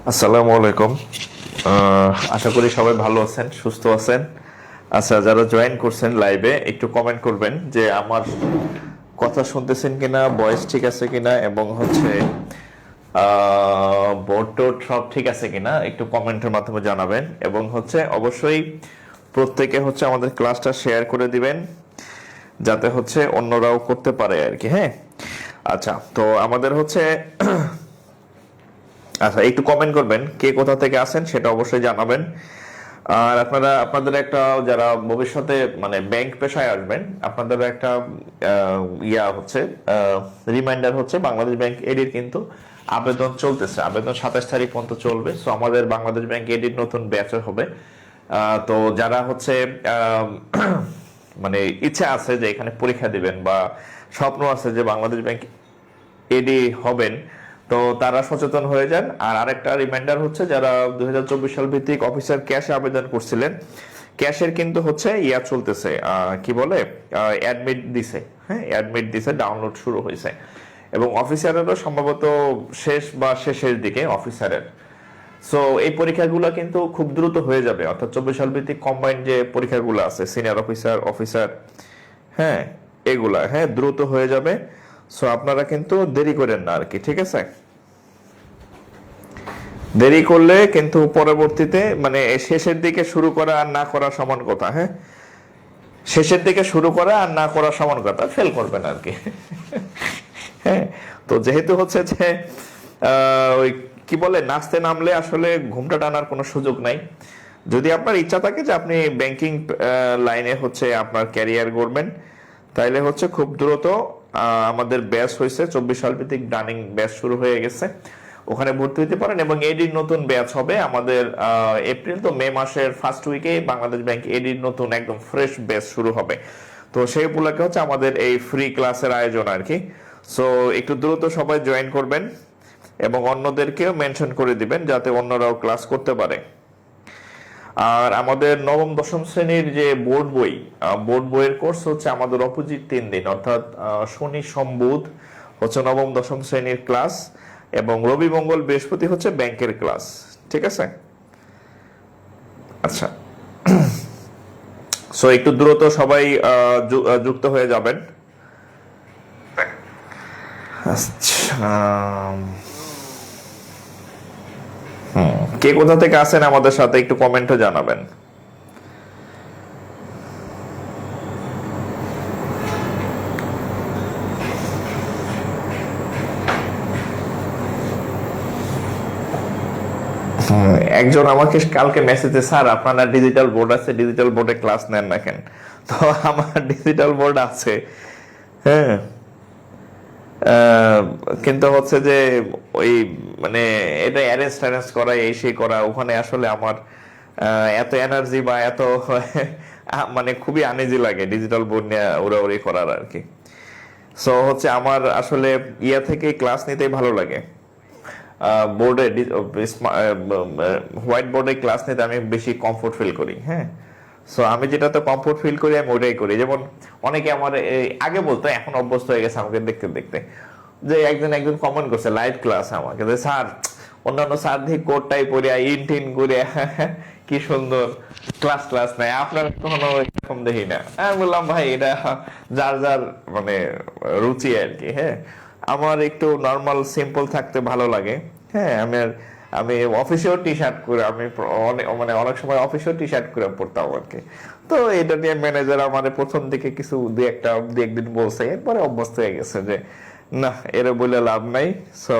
আসসালামু আলাইকুম। আশা করি সবাই ভালো আছেন, সুস্থ আছেন। আচ্ছা, যারা জয়েন করছেন লাইভে একটু কমেন্ট করবেন যে আমার কথা শুনতেছেন কিনা, ভয়েস ঠিক আছে কিনা, এবং হচ্ছে বোর্ড টোড সব ঠিক আছে কিনা একটু কমেন্টের মাধ্যমে জানাবেন। এবং হচ্ছে অবশ্যই প্রত্যেকে হচ্ছে আমাদের ক্লাসটা শেয়ার করে দিবেন যাতে হচ্ছে অন্যরাও করতে পারে আর কি। হ্যাঁ, আচ্ছা, তো আমাদের হচ্ছে আচ্ছা, একটু কমেন্ট করবেন কে কোথা থেকে আসেন সেটা অবশ্যই জানাবেন। আর আপনারা আপনাদের একটা যারা ভবিষ্যতে মানে ব্যাংক পেশায় আসবেন, আপনাদের একটা হচ্ছে রিমাইন্ডার হচ্ছে বাংলাদেশ ব্যাংক এডির কিন্তু আবেদন চলতেছে। আবেদন 27 তারিখ পর্যন্ত চলবে। সো আমাদের বাংলাদেশ ব্যাংক এডির নতুন ব্যাচ হবে। তো যারা হচ্ছে মানে ইচ্ছা আছে যে এখানে পরীক্ষা দিবেন বা স্বপ্ন আছে যে বাংলাদেশ ব্যাংক এডি হবেন, তো তারা সচেতন হয়ে যান। আর আরেকটা রিমাইন্ডার হচ্ছে যারা 2024 সাল ভিত্তিক অফিসার ক্যাশে আবেদন করছিলেন, ক্যাশের কিন্তু হচ্ছে চলতেছে, কি বলে, অ্যাডমিট দিছে। হ্যাঁ, অ্যাডমিট দিছে, ডাউনলোড শুরু হয়েছে। এবং অফিসারেরও সম্ভবত শেষ বা শেষের দিকে অফিসারের। সো এই পরীক্ষাগুলো কিন্তু খুব দ্রুত হয়ে যাবে, অর্থাৎ 24 সাল ভিত্তিক কম্বাইন্ড যে পরীক্ষাগুলো আছে, সিনিয়র অফিসার, অফিসার, হ্যাঁ, এগুলা হ্যাঁ দ্রুত হয়ে যাবে। সো আপনারা কিন্তু দেরি করেন না আর কি, ঠিক আছে? দেরি করলে কিন্তু পরবর্তীতে মানে শেষের দিকে শুরু করা আর না করা সমান কথা। হ্যাঁ, শেষের দিকে শুরু করা আর না করা সমান কথা, ফেল করবেন আর কি। হ্যাঁ, তো যেহেতু হচ্ছে যে ওই কি বলে, নাচতে নামলে আসলে ঘুমটা টানার কোনো সুযোগ নাই। যদি আপনার ইচ্ছা থাকে যে আপনি ব্যাংকিং লাইনে হচ্ছে আপনার ক্যারিয়ার গড়বেন, তাইলে হচ্ছে খুব দ্রুত আমাদের ব্যাচ হয়েছে 24 সাল ভিত্তিক ডানিং ব্যাচ শুরু হয়ে গেছে, ওখানে ভর্তি হতে পারেন। এবং এডির নতুন ব্যাচ হবে আমাদের এপ্রিল তো মে মাসের ফার্স্ট উইকে বাংলাদেশ ব্যাংক এডির নতুন একদম ফ্রেশ ব্যাচ শুরু হবে। তো সেই উপলক্ষে হচ্ছে আমাদের এই ফ্রি ক্লাসের আয়োজন আর কি। সো একটু দ্রুত সবাই জয়েন করবেন এবং অন্যদেরকেও মেনশন করে দিবেন যাতে অন্যরাও ক্লাস করতে পারে। আর আমাদের নবম দশম শ্রেণীর যে বোর্ড বইয়ের কোর্স হচ্ছে আমাদের অপোজিট 3 দিন, অর্থাৎ শনি সোম বুধ হচ্ছে নবম দশম শ্রেণীর ক্লাস, এবং রবি মঙ্গল বৃহস্পতি হচ্ছে ব্যাংকের ক্লাস, ঠিক আছে? আচ্ছা, সো একটু দ্রুত সবাই যুক্ত হয়ে যাবেন। আচ্ছা, কে কোথা থেকে আসেন আমাদের সাথে একটু কমেন্টে জানাবেন। একজন আমাকে কালকে মেসেজে, স্যার আপনারা ডিজিটাল বোর্ড আছে, ডিজিটাল বোর্ডে ক্লাস নেন না কেন? তো আমার ডিজিটাল বোর্ড আছে, হ্যাঁ, কিন্তু হচ্ছে যে ওই মানে এটা অ্যারেঞ্জ ট্যারেঞ্জ করা, এই সেই করা, ওখানে আসলে আমার এত এনার্জি বা এত মানে খুবই আনইজি লাগে ডিজিটাল বোর্ড নিয়ে উড়াউড়ি করার আর কি। সো হচ্ছে আমার আসলে থেকে ক্লাস নিতেই ভালো লাগে। বোর্ডে হোয়াইট বোর্ডে ক্লাস নিতে আমি বেশি কমফোর্ট ফিল করি। হ্যাঁ, সো আমি যেটাতে কমফোর্ট ফিল করি আমি ওটাই করি। যেমন অনেকে আমার আগে বলতো, এখন অভ্যস্ত হয়ে গেছে আমাকে দেখতে দেখতে, যে একজন কমেন্ট করছে লাইভ ক্লাস আমাকে, যে স্যার অন্যান্য স্যার দিয়ে কোটটাই পড়িয়া ইনটিন করে কি সুন্দর ক্লাস নাই, আপনার কখনো এরকম দেখি না। আমি বললাম ভাই এটা যার যার মানে রুচি আর কি। হ্যাঁ, আমার একটু নর্মাল সিম্পল থাকতে ভালো লাগে। হ্যাঁ, আমি অফিসেও টি শার্ট করে, আমি অনেক সময় অফিসেও টি শার্ট করে পড়তাম আর কি। তো এটা নিয়ে ম্যানেজার আমার প্রথম দিকে কিছু দু একদিন বলছে, এরপরে অভ্যস্ত হয়ে গেছে যে না, এরা বলে লাভ নাই। সো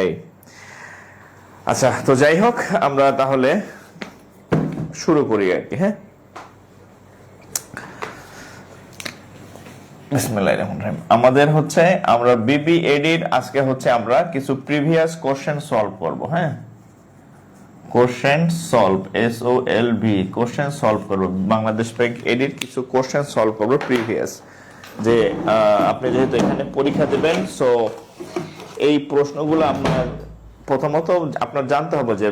এই, আচ্ছা, তো যাই হোক, আমরা তাহলে শুরু করি আর কি। হ্যাঁ, বিসমিল্লাহির রহমানির রহিম। আমাদের হচ্ছে আমরা বিবিএডির আজকে হচ্ছে আমরা কিছু প্রিভিয়াস কোশ্চেন সলভ করব। হ্যাঁ, question solve, SOLV, question solve করব। বাংলাদেশ ব্যাংক এডির কিছু কোশ্চেন সলভ করব প্রিভিয়াস, যে আপনি যেহেতু এখানে পরীক্ষা দেবেন, সো এই প্রশ্নগুলো আপনার প্রথমত আপনার জানতে হবে যে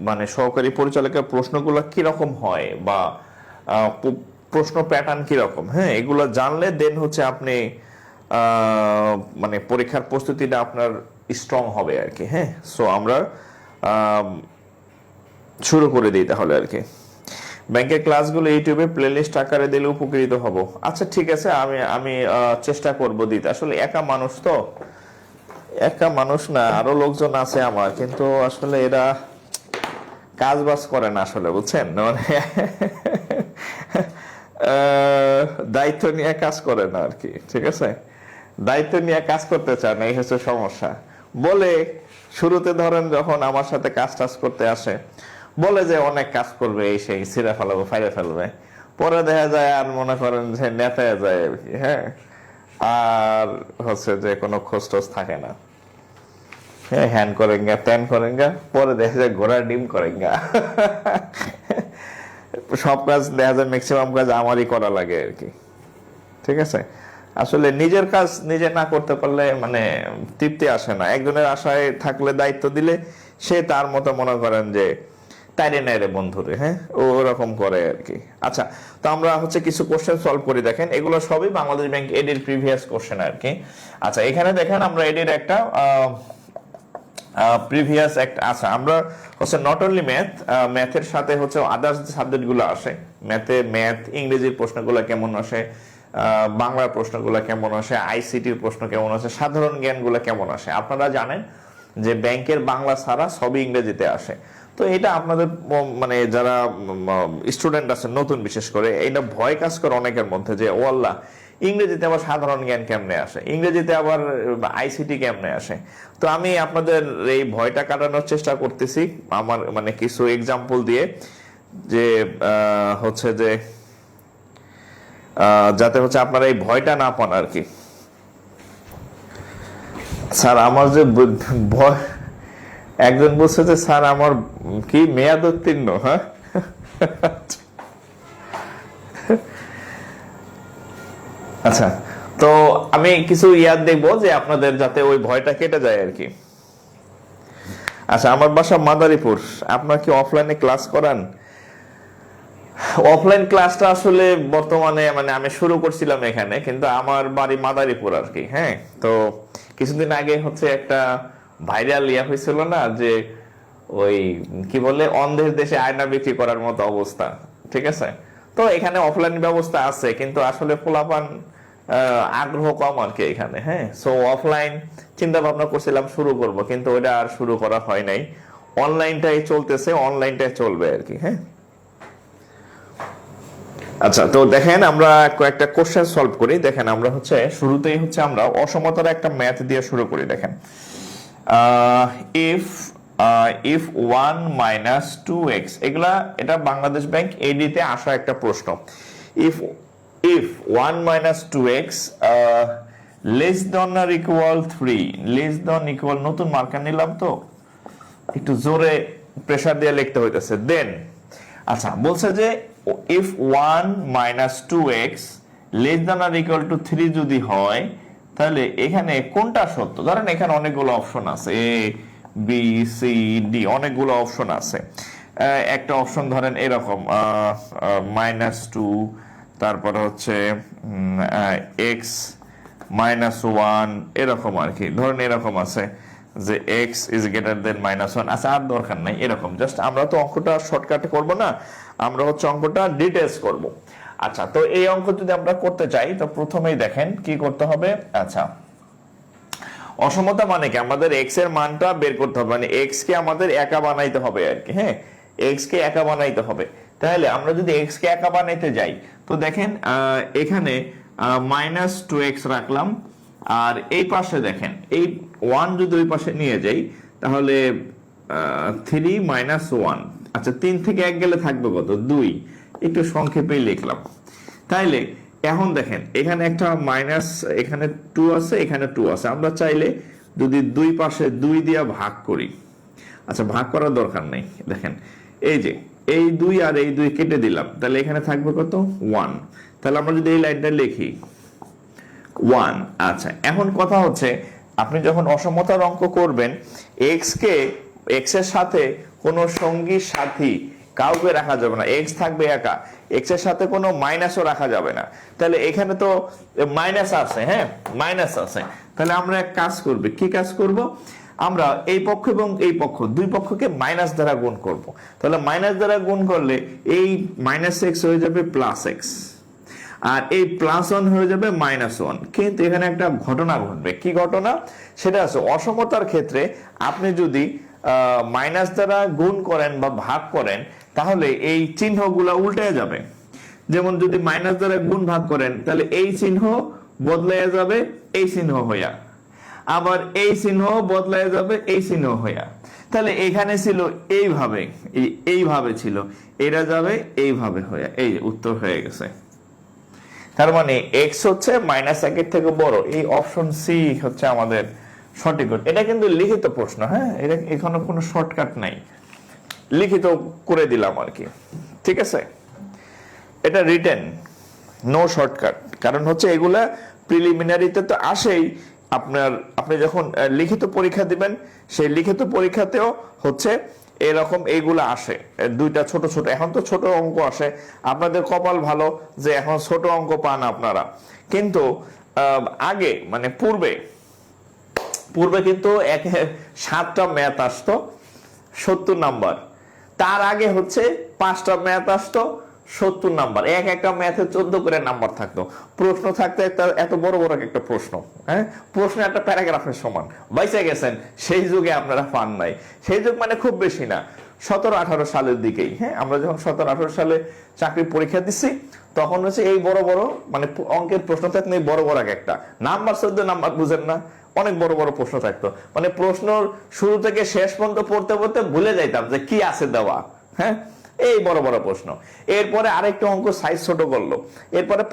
মানে সহকারী পরিচালকের প্রশ্নগুলো কিরকম হয় বা প্রশ্ন প্যাটার্ন কিরকম। হ্যাঁ, এগুলো জানলে দেন হচ্ছে আপনি মানে পরীক্ষার প্রস্তুতিটা আপনার স্ট্রং হবে আর কি। হ্যাঁ, সো আমরা শুরু করে দিই তাহলে আর কি। ব্যাংকের ক্লাসগুলো ইউটিউবে প্লেলিস্ট আকারে দিলে উপকৃত হব। আচ্ছা ঠিক আছে, আমি আমি চেষ্টা করব দিতে। আসলে একা মানুষ তো, একা মানুষ না, আরো লোকজন আছে আমার, কিন্তু আসলে এরা কাজ বাজ করে না আসলে, বুঝছেন, মানে দায়িত্ব নিয়ে কাজ করে না আর কি, ঠিক আছে, দায়িত্ব নিয়ে কাজ করতে চায় না, এই হচ্ছে সমস্যা। বলে শুরুতে ধরেন যখন আমার সাথে কাজ টাজ করতে আসে, বলে যে অনেক কাজ করবে, এই সেই ছিঁড়ে ফেলাবো, ফাইরে ফেলবে, পরে দেখা যায় আর মনে করেন যে নেতায় যায় আর কি, হ্যাঁ, আর হচ্ছে যে কোনো খোঁজ টোজ থাকে না, হ্যাঁ, হ্যান করেঙ্গা ত্যান করেঙ্গা, পরে দেখা যায় ঘোড়ার ডিম করেঙ্গা। সব কাজ দেখা যায়, ম্যাক্সিমাম কাজ আমারই করা লাগে আর কি, ঠিক আছে। আসলে নিজের কাজ নিজে না করতে পারলে মানে তৃপ্তি আসে না। একজনের আশায় থাকলে, দায়িত্ব দিলে সে তার মতো মনে করেন যে তাইরে নাই রে বন্ধুরে, হ্যাঁ, ও ওরকম করে আর কি। আচ্ছা, তো আমরা হচ্ছে কিছু কোশ্চেন সলভ করি, দেখেন এগুলো সবই বাংলাদেশ ব্যাংক এডির প্রিভিয়াস কোশ্চেন আর কি। আচ্ছা, এখানে দেখেন আমরা এডির একটা প্রিভিয়াস একটা, আচ্ছা আমরা হচ্ছে নট অনলি ম্যাথ, ম্যাথের সাথে হচ্ছে আদার্স যে সাবজেক্ট গুলো আসে, ম্যাথ ইংরেজির প্রশ্নগুলো কেমন আসে, বাংলার প্রশ্নগুলো কেমন আসে, আইসিটির প্রশ্ন কেমন আসে, সাধারণ জ্ঞানগুলো কেমন আসে। আপনারা জানেন যে ব্যাংকের বাংলা ছাড়া সবই ইংরেজিতে আসে। তো এটা আপনাদের মানে যারা স্টুডেন্ট আছে নতুন, বিশেষ করে এটা ভয় কাজ করে অনেকের মধ্যে যে ও আল্লাহ, ইংরেজিতে আবার সাধারণ জ্ঞান কেমনে আসে, ইংরেজিতে আবার আইসিটি কেমনে আসে। তো আমি আপনাদের এই ভয়টা কাটানোর চেষ্টা করতেছি আমার মানে কিছু এক্সাম্পল দিয়ে, যে হচ্ছে যে যাতে হচ্ছে আপনারা এই ভয়টা না পান আর কি। স্যার আমার যে ভয়, একজন বলছে যে স্যার আমার কি মেয়াদ উত্তীর্ণ, হ্যাঁ। আচ্ছা, তো আমি কিছু ইয়াদ দেখবো যে আপনাদের যাতে ওই ভয়টা কেটে যায় আর কি। আচ্ছা, আমার বাসা মাদারীপুর, আপনার কি অফলাইনে ক্লাস করান? অফলাইন ক্লাসটা আসলে বর্তমানে মানে আমি শুরু করছিলাম এখানে, কিন্তু আমার বাড়ি মাদারীপুর আর কি, হ্যাঁ। তো কিছুদিন আগে হচ্ছে একটা ভাইরাল ইয়া হয়েছিল না, যে ওই কি বলে অন্ধের দেশে আয়না বিক্রি করার মতো অবস্থা, ঠিক আছে। তো এখানে অফলাইন ব্যবস্থা আছে, কিন্তু আসলে পোলাপান আগ্রহ কম আর কি এখানে, হ্যাঁ। সো অফলাইন চিন্তা ভাবনা করছিলাম শুরু করব, কিন্তু ওইটা আর শুরু করা হয় নাই। অনলাইনটাই চলতেছে, অনলাইনটাই চলবে আর কি, হ্যাঁ। আচ্ছা, তো দেখেন আমরা কয়েকটা কোশ্চেন সলভ করি। দেখেন আমরা হচ্ছে শুরুতেই হচ্ছে আমরা অসমতার একটা ম্যাথ দিয়ে শুরু করি। দেখেন ইফ 1 মাইনাস 2x, এটা বাংলাদেশ ব্যাংক এডিতে আসা একটা প্রশ্ন। If 1 minus 2x less than or equal 3, less than equal, নতুন মার্কার নিলাম তো একটু জোরে প্রেসার দিয়ে লিখতে হইতেছে। দেন আচ্ছা, বলছে যে if 1 minus 2x less than or equal to 3 যদি হয়, তাহলে এখানে কোনটা সত্য? ধরেন এখানে অনেকগুলো অপশন আছে, এ বি সি ডি, অনেকগুলো অপশন আছে। একটা অপশন ধরেন এরকম -2, তারপর হচ্ছে এক্স -1, এরকম আর কি। ধরেন এরকম আছে যে x ইজ গ্রেটার দেন -1। আচ্ছা, আর দরকার নাই এরকম, জাস্ট আমরা তো অঙ্কটা শর্টকাটে করব না, আমরা হচ্ছে অঙ্কটা ডিটেইলস করব। আচ্ছা, তো এই অঙ্ক যদি আমরা করতে চাই, তো প্রথমেই দেখেন কি করতে হবে। আচ্ছা, অসমতা মানে কি, আমাদের x এর মানটা বের করতে হবে, মানে x কে আমাদের একা বানাইতে হবে আর কি, হ্যাঁ, x কে একা বানাইতে হবে। তাহলে আমরা যদি x কে একা বানাইতে যাই, তো দেখেন এখানে -2x রাখলাম, আর এই পাশে দেখেন এই 1 যদি ওই পাশে নিয়ে যাই, তাহলে 3 - 1। আচ্ছা, 3 থেকে 1 গেলে থাকবে কত? 2। একটু সংক্ষেপেই লিখলাম। তাইলে এখন দেখেন এখানে একটা মাইনাস, এখানে 2 আছে, এখানে 2 আছে। আমরা চাইলে যদি দুই পাশে 2 দিয়ে ভাগ করি, আচ্ছা ভাগ করার দরকার নেই, দেখেন এই যে এই 2 আর এই 2 কেটে দিলাম, তাহলে এখানে থাকবে কত? 1। তাহলে আমরা যদি এই লাইনটা লিখি 1। আচ্ছা, এখন কথা হচ্ছে আপনি যখন অসমতার অঙ্ক করবেন, x এর সাথে কোনো সঙ্গী সাথী কাউকে রাখা যাবে না, x থাকবে একা, x এর সাথে কোনো মাইনাসও রাখা যাবে না। তাহলে এখানে তো মাইনাস আছে, হ্যাঁ মাইনাস আছে। তাহলে আমরা এক কাজ করব, কি কাজ করব? আমরা এই পক্ষ এবং এই পক্ষ দুই পক্ষকে মাইনাস দ্বারা গুণ করব। তাহলে মাইনাস দ্বারা গুণ করলে এই মাইনাস এক্স হয়ে যাবে প্লাস এক্স, আর এই প্লাস ওয়ান হয়ে যাবে মাইনাস ওয়ান। কিন্তু এখানে একটা ঘটনা ঘটবে। কি ঘটনা? সেটা আছে অসমতার ক্ষেত্রে আপনি যদি মাইনাস দ্বারা গুণ করেন বা ভাগ করেন তাহলে এই চিহ্নগুলা উল্টে যাবে। যেমন যদি মাইনাস দ্বারা গুণ ভাগ করেন তাহলে এই চিহ্ন বদলাইয়া যাবে এই চিহ্ন হইয়া, আবার এই চিহ্ন বদলাইয়া যাবে এই চিহ্ন হইয়া। তাহলে এখানে ছিল এইভাবে, এইভাবে ছিল, এটা যাবে এইভাবে হইয়া। এই উত্তর হয়ে গেছে। তার মানে এক্স হচ্ছে মাইনাস একের থেকে বড়। এই অপশন সি হচ্ছে আমাদের সঠিক। এটা কিন্তু লিখিত প্রশ্ন, হ্যাঁ, এটা এখানে কোনো শর্টকাট নাই, লিখিত করে দিলাম আর কি। ঠিক আছে, এটা রিটেন, নো শর্টকাট। কারণ হচ্ছে এগুলা প্রিলিমিনারিতে তো আসেই। আপনি যখন লিখিত পরীক্ষা দিবেন সেই লিখিত পরীক্ষাতেও হচ্ছে এরকম এইগুলা আসে, দুইটা ছোট ছোট। এখন তো ছোট অঙ্ক আসে, আপনাদের কপাল ভালো যে এখন ছোট অঙ্ক পান আপনারা। কিন্তু আগে মানে পূর্বে কিন্তু 7টা ম্যাথ আসতো 70 নাম্বার। তার আগে হচ্ছে 5টা ম্যাথ আসতো 70 নাম্বার। একটা ম্যাথে 14 করে নাম্বার থাকতো। প্রশ্ন থাকতো এত বড় বড় একটা প্রশ্ন, হ্যাঁ, প্রশ্ন একটা প্যারাগ্রাফের সমান। বাইসে গেছেন, সেই যুগে আপনারা পান নাই। সেই যুগ মানে খুব বেশি না, 17-18 সালের দিকেই। হ্যাঁ, আমরা যখন 17-18 সালে চাকরির পরীক্ষা দিচ্ছি তখন হচ্ছে এই বড় বড় মানে অঙ্কের প্রশ্ন থাকতো বড় বড় একটা নাম্বার, 14 নাম্বার, বুঝেন না, অনেক বড় বড় প্রশ্ন থাকতো। মানে প্রশ্ন শুরু থেকে শেষ পর্যন্ত পড়তে পড়তে ভুলে যাইতাম যে কি আছে দেওয়া। হ্যাঁ, এই বড় বড় প্রশ্ন। এরপরে আরেকটা অঙ্ক সাইজ ছোট করলো, এরপরে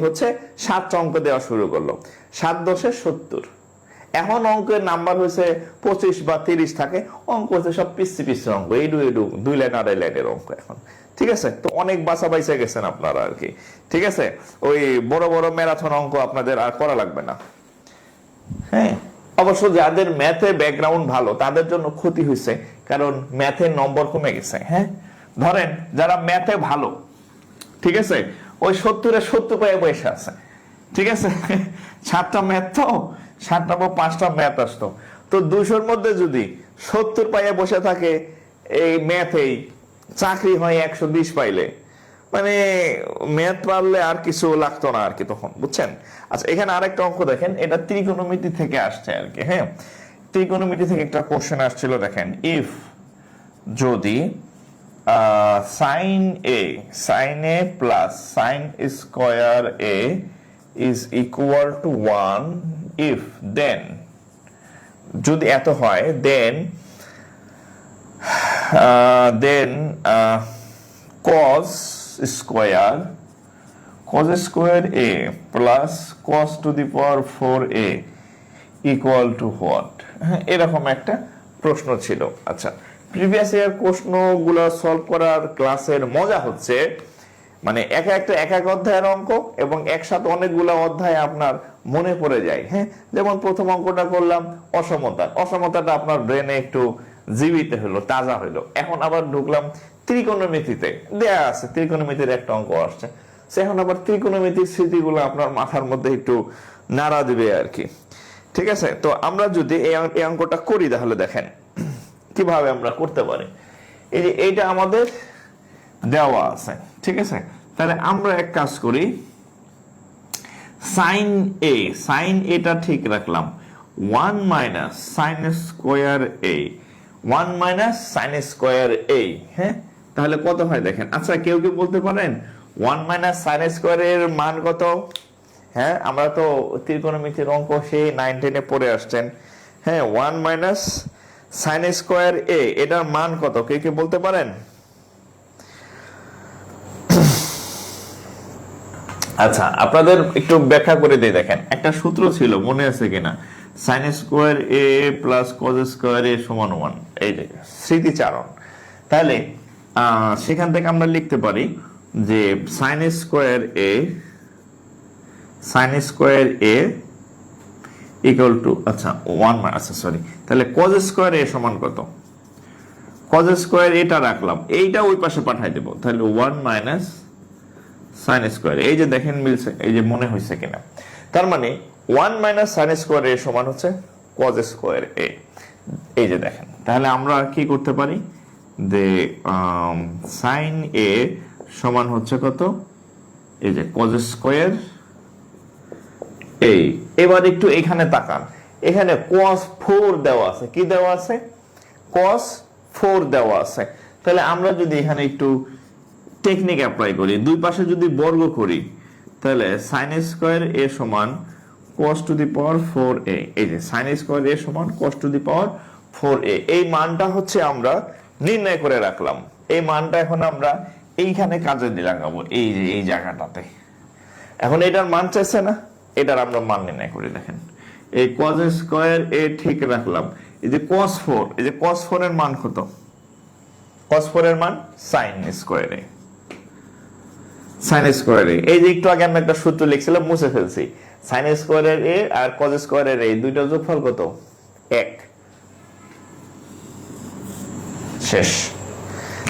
হচ্ছে 7টা অঙ্ক দেওয়া শুরু করলো, 7×10 70। এখন অঙ্কের নাম্বার হয়েছে 25 বা 30 থাকে, অঙ্ক হচ্ছে সব পিসি অঙ্ক, এই 2 লাইন 2.5 লাইনের অঙ্ক এখন। ঠিক আছে, তো অনেক বাঁচা বাইসে গেছেন আপনারা আর কি। ঠিক আছে, ওই বড় বড় ম্যারাথন অঙ্ক আপনাদের আর করা লাগবে না। হ্যাঁ, অবশ্য যাদের ম্যাথে ব্যাকগ্রাউন্ড ভালো তাদের জন্য ক্ষতি হয়েছে, কারণ ম্যাথের নম্বর কমে গেছে। হ্যাঁ, ধরেন যারা ম্যাথে ভালো, ঠিক আছে, ওই 70 পায়ে বসে আছে। ঠিক আছে, 7টা ম্যাথ তো 7টা বা 5টা ম্যাথ আসতো, তো 200-র মধ্যে যদি 70 পায়ে বসে থাকে এই ম্যাথেই, চাকরি হয় 120 পাইলে, মানে ম্যাথ পারলে আর কিছু লাগতো না আর কি তখন, বুঝছেন? আচ্ছা, এখানে আরেকটা অঙ্ক দেখেন, এটা ত্রিকোণমিতি থেকে আসছে আর কি। হ্যাঁ, ত্রিকোণমিতি থেকে একটা কোশ্চেন আসছিল, দেখেন, ইফ যদি sin a plus sin square a is equal to 1, if then, যদি এত হয়, then cos square a plus cos to the power 4a equal to what? এরকম একটা প্রশ্ন ছিল। আচ্ছা, প্রিভিয়াস ইয়ার প্রশ্নগুলো সলভ করার ক্লাসের মজা হচ্ছে মানে এক এক অধ্যায়ের অঙ্ক এবং একসাথে অনেকগুলো অধ্যায় আপনার মনে পড়ে যায়। হ্যাঁ, যেমন প্রথম অঙ্কটা করলাম অসমতাটা আপনার ব্রেনে একটু জীবিত হলো, তাজা হলো। এখন আবার ঢুকলাম ত্রিকোণমিতিতে, দেয়া আছে ত্রিকোণমিতির একটা অঙ্ক আসছে, এখন আবার ত্রিকোণমিতির স্মৃতিগুলো আপনার মাথার মধ্যে একটু নাড়া দিবে আর কি। ঠিক আছে, তো আমরা যদি এই অঙ্কটা করি তাহলে দেখেন কিভাবে আমরা করতে পারি। এই যে এইটা আমাদের দেওয়া আছে, ঠিক আছে, তাহলে আমরা এক কাজ করি, সাইন এটা ঠিক রাখলাম, 1 minus sine square a, 1 minus sine square a। হ্যাঁ, তাহলে কত হয় দেখেন। আচ্ছা, কেউ কি বলতে পারেন 1 মাইনাস সাইন স্কোয়ার এর মান কত? হ্যাঁ, আমরা তো ত্রিকোণমিতির অঙ্ক সেই 9-10-এ পড়ে আসছেন। হ্যাঁ, 1 মাইনাস সাইন স্কোয়ার a, এটার মান কত কেউ কি বলতে পারেন? আচ্ছা, আপনাদের একটু ব্যাখ্যা করে দিই। দেখেন, একটা সূত্র ছিল, মনে আছে কিনা, sine square a plus cos square a সমান 1। এই যে স্মৃতিচারণ। তাহলে সেখান থেকে আমরা লিখতে পারি যে sine square a equal to, আচ্ছা 1, আচ্ছা সরি, তাহলে কজ স্কোয়ার a সমান কত? কজ স্কোয়ার এটা রাখলাম, এইটা ওই পাশে পাঠাই দেবো, তাহলে 1 মাইনাস সাইন স্কোয়ার। এই যে দেখেন মিলছে, এই যে মনে হয়েছে কিনা। তার মানে 1 মাইনাস সাইন স্কোয়ার a সমান হচ্ছে কজ স্কোয়ার a। এই যে দেখেন, তাহলে আমরা কি করতে পারি যে সাইন এ সমান হচ্ছে কত, এই যে কজ স্কয়ার এই। এবার একটু এখানে তাকান, এখানে cos 4 দেওয়া আছে, কি দেওয়া আছে, cos 4 দেওয়া আছে। তাহলে আমরা যদি এখানে একটু টেকনিক অ্যাপ্লাই করি, দুই পাশে যদি বর্গ করি, তাহলে sin স্কয়ার a সমান cos to the power 4a। এই যে sin স্কয়ার a সমান cos to the power 4a, এই মানটা হচ্ছে আমরা নির্ণয় করে রাখলাম। এই মানটা এখন আমরা এইখানে কাজে লাগাবো, এই যে এই জায়গাটাতে। এখন এটার মান চাইছে না, এটার আমরা মান নির্ণয় করি। দেখেন এই cos স্কয়ার a ঠিক রাখলাম, এই যে cos 4, এই যে cos 4 এর মান কত, cos 4 এর মান sin square a, sin square a। এই যে একটু আগে আমরা একটা সূত্র লিখছিলাম, মুছে ফেলছি। sin স্কয়ার এর a আর cos স্কয়ার এর a দুইটার যোগফল কত, 1। শেষ।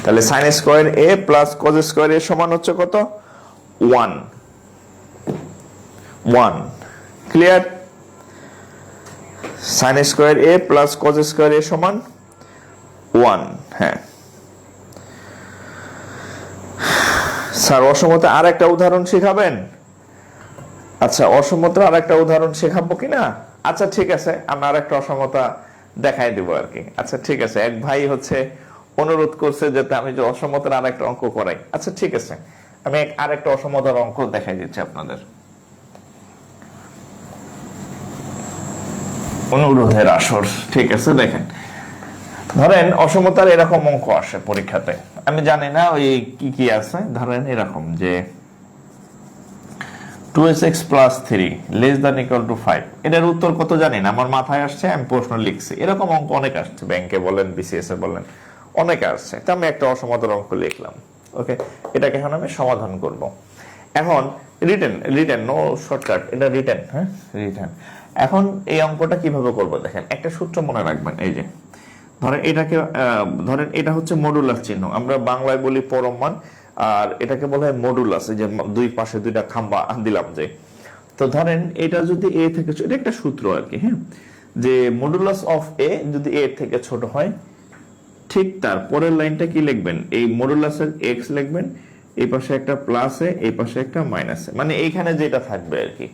তাহলে sin square a plus cos square a সমান হচ্ছে কত, 1। Clear? sin square a plus cos square a সমান 1। হ্যাঁ স্যার, অসমতা আর একটা উদাহরণ শেখাবেন? আচ্ছা, অসমতার আর একটা উদাহরণ শেখাবো কিনা? আচ্ছা ঠিক আছে, আমি আর একটা অসমতা দেখাই দিব আর কি। আচ্ছা ঠিক আছে, এক ভাই হচ্ছে অনুরোধ করছে যাতে আমি যে অসমতার আর একটা অঙ্ক করাই। আচ্ছা ঠিক আছে, আমি আর একটা অসমতার অঙ্ক দেখাই দিচ্ছি আপনাদের। অনুরোধের আসর, ঠিক আছে। দেখেন, ধরেন অসমতার এরকম অঙ্ক আসে পরীক্ষাতে, আমি জানি না ওই কি কি আছে। ধরেন এরকম যে 2x plus 3 less than equal to 5, এটার উত্তর কত জানি না, আমার মাথায় আসছে, আমি প্রশ্ন লিখছি। এরকম অঙ্ক অনেক আসছে, ব্যাংকে বলেন, বিসিএস এ বলেন, অনেক আসছে। তো আমি একটা অসমতার অঙ্ক লিখলাম। ওকে, এটাকে এখন আমি সমাধান করব। এখন রিটেন নো শর্টকাট, এটা রিটেন। হ্যাঁ রিটেন। এখন এই অঙ্কটা কিভাবে করব দেখেন, একটা সূত্র মনে রাখবেন। এই যে ধরেন এটাকে, ধরেন এটা হচ্ছে মডুলাস চিহ্ন, আমরা বাংলায় বলি পরম মান, আর এটাকে বলা হয় মডুলাস। এই যে দুই পাশে দুইটা খাম্বা দিলাম যে। তো ধরেন এটা যদি এ থেকে, এটা একটা সূত্র আর কি, হ্যাঁ, যে মডুলাস অফ এ যদি এ থেকে ছোট হয়, ঠিক তার পরের লাইনটা কি লিখবেন, এই মডুলাসের এক্স লিখবেন, এই পাশে একটা প্লাস এ, এই পাশে একটা মাইনাস এ, মানে এইখানে যেটা থাকবে আর কি,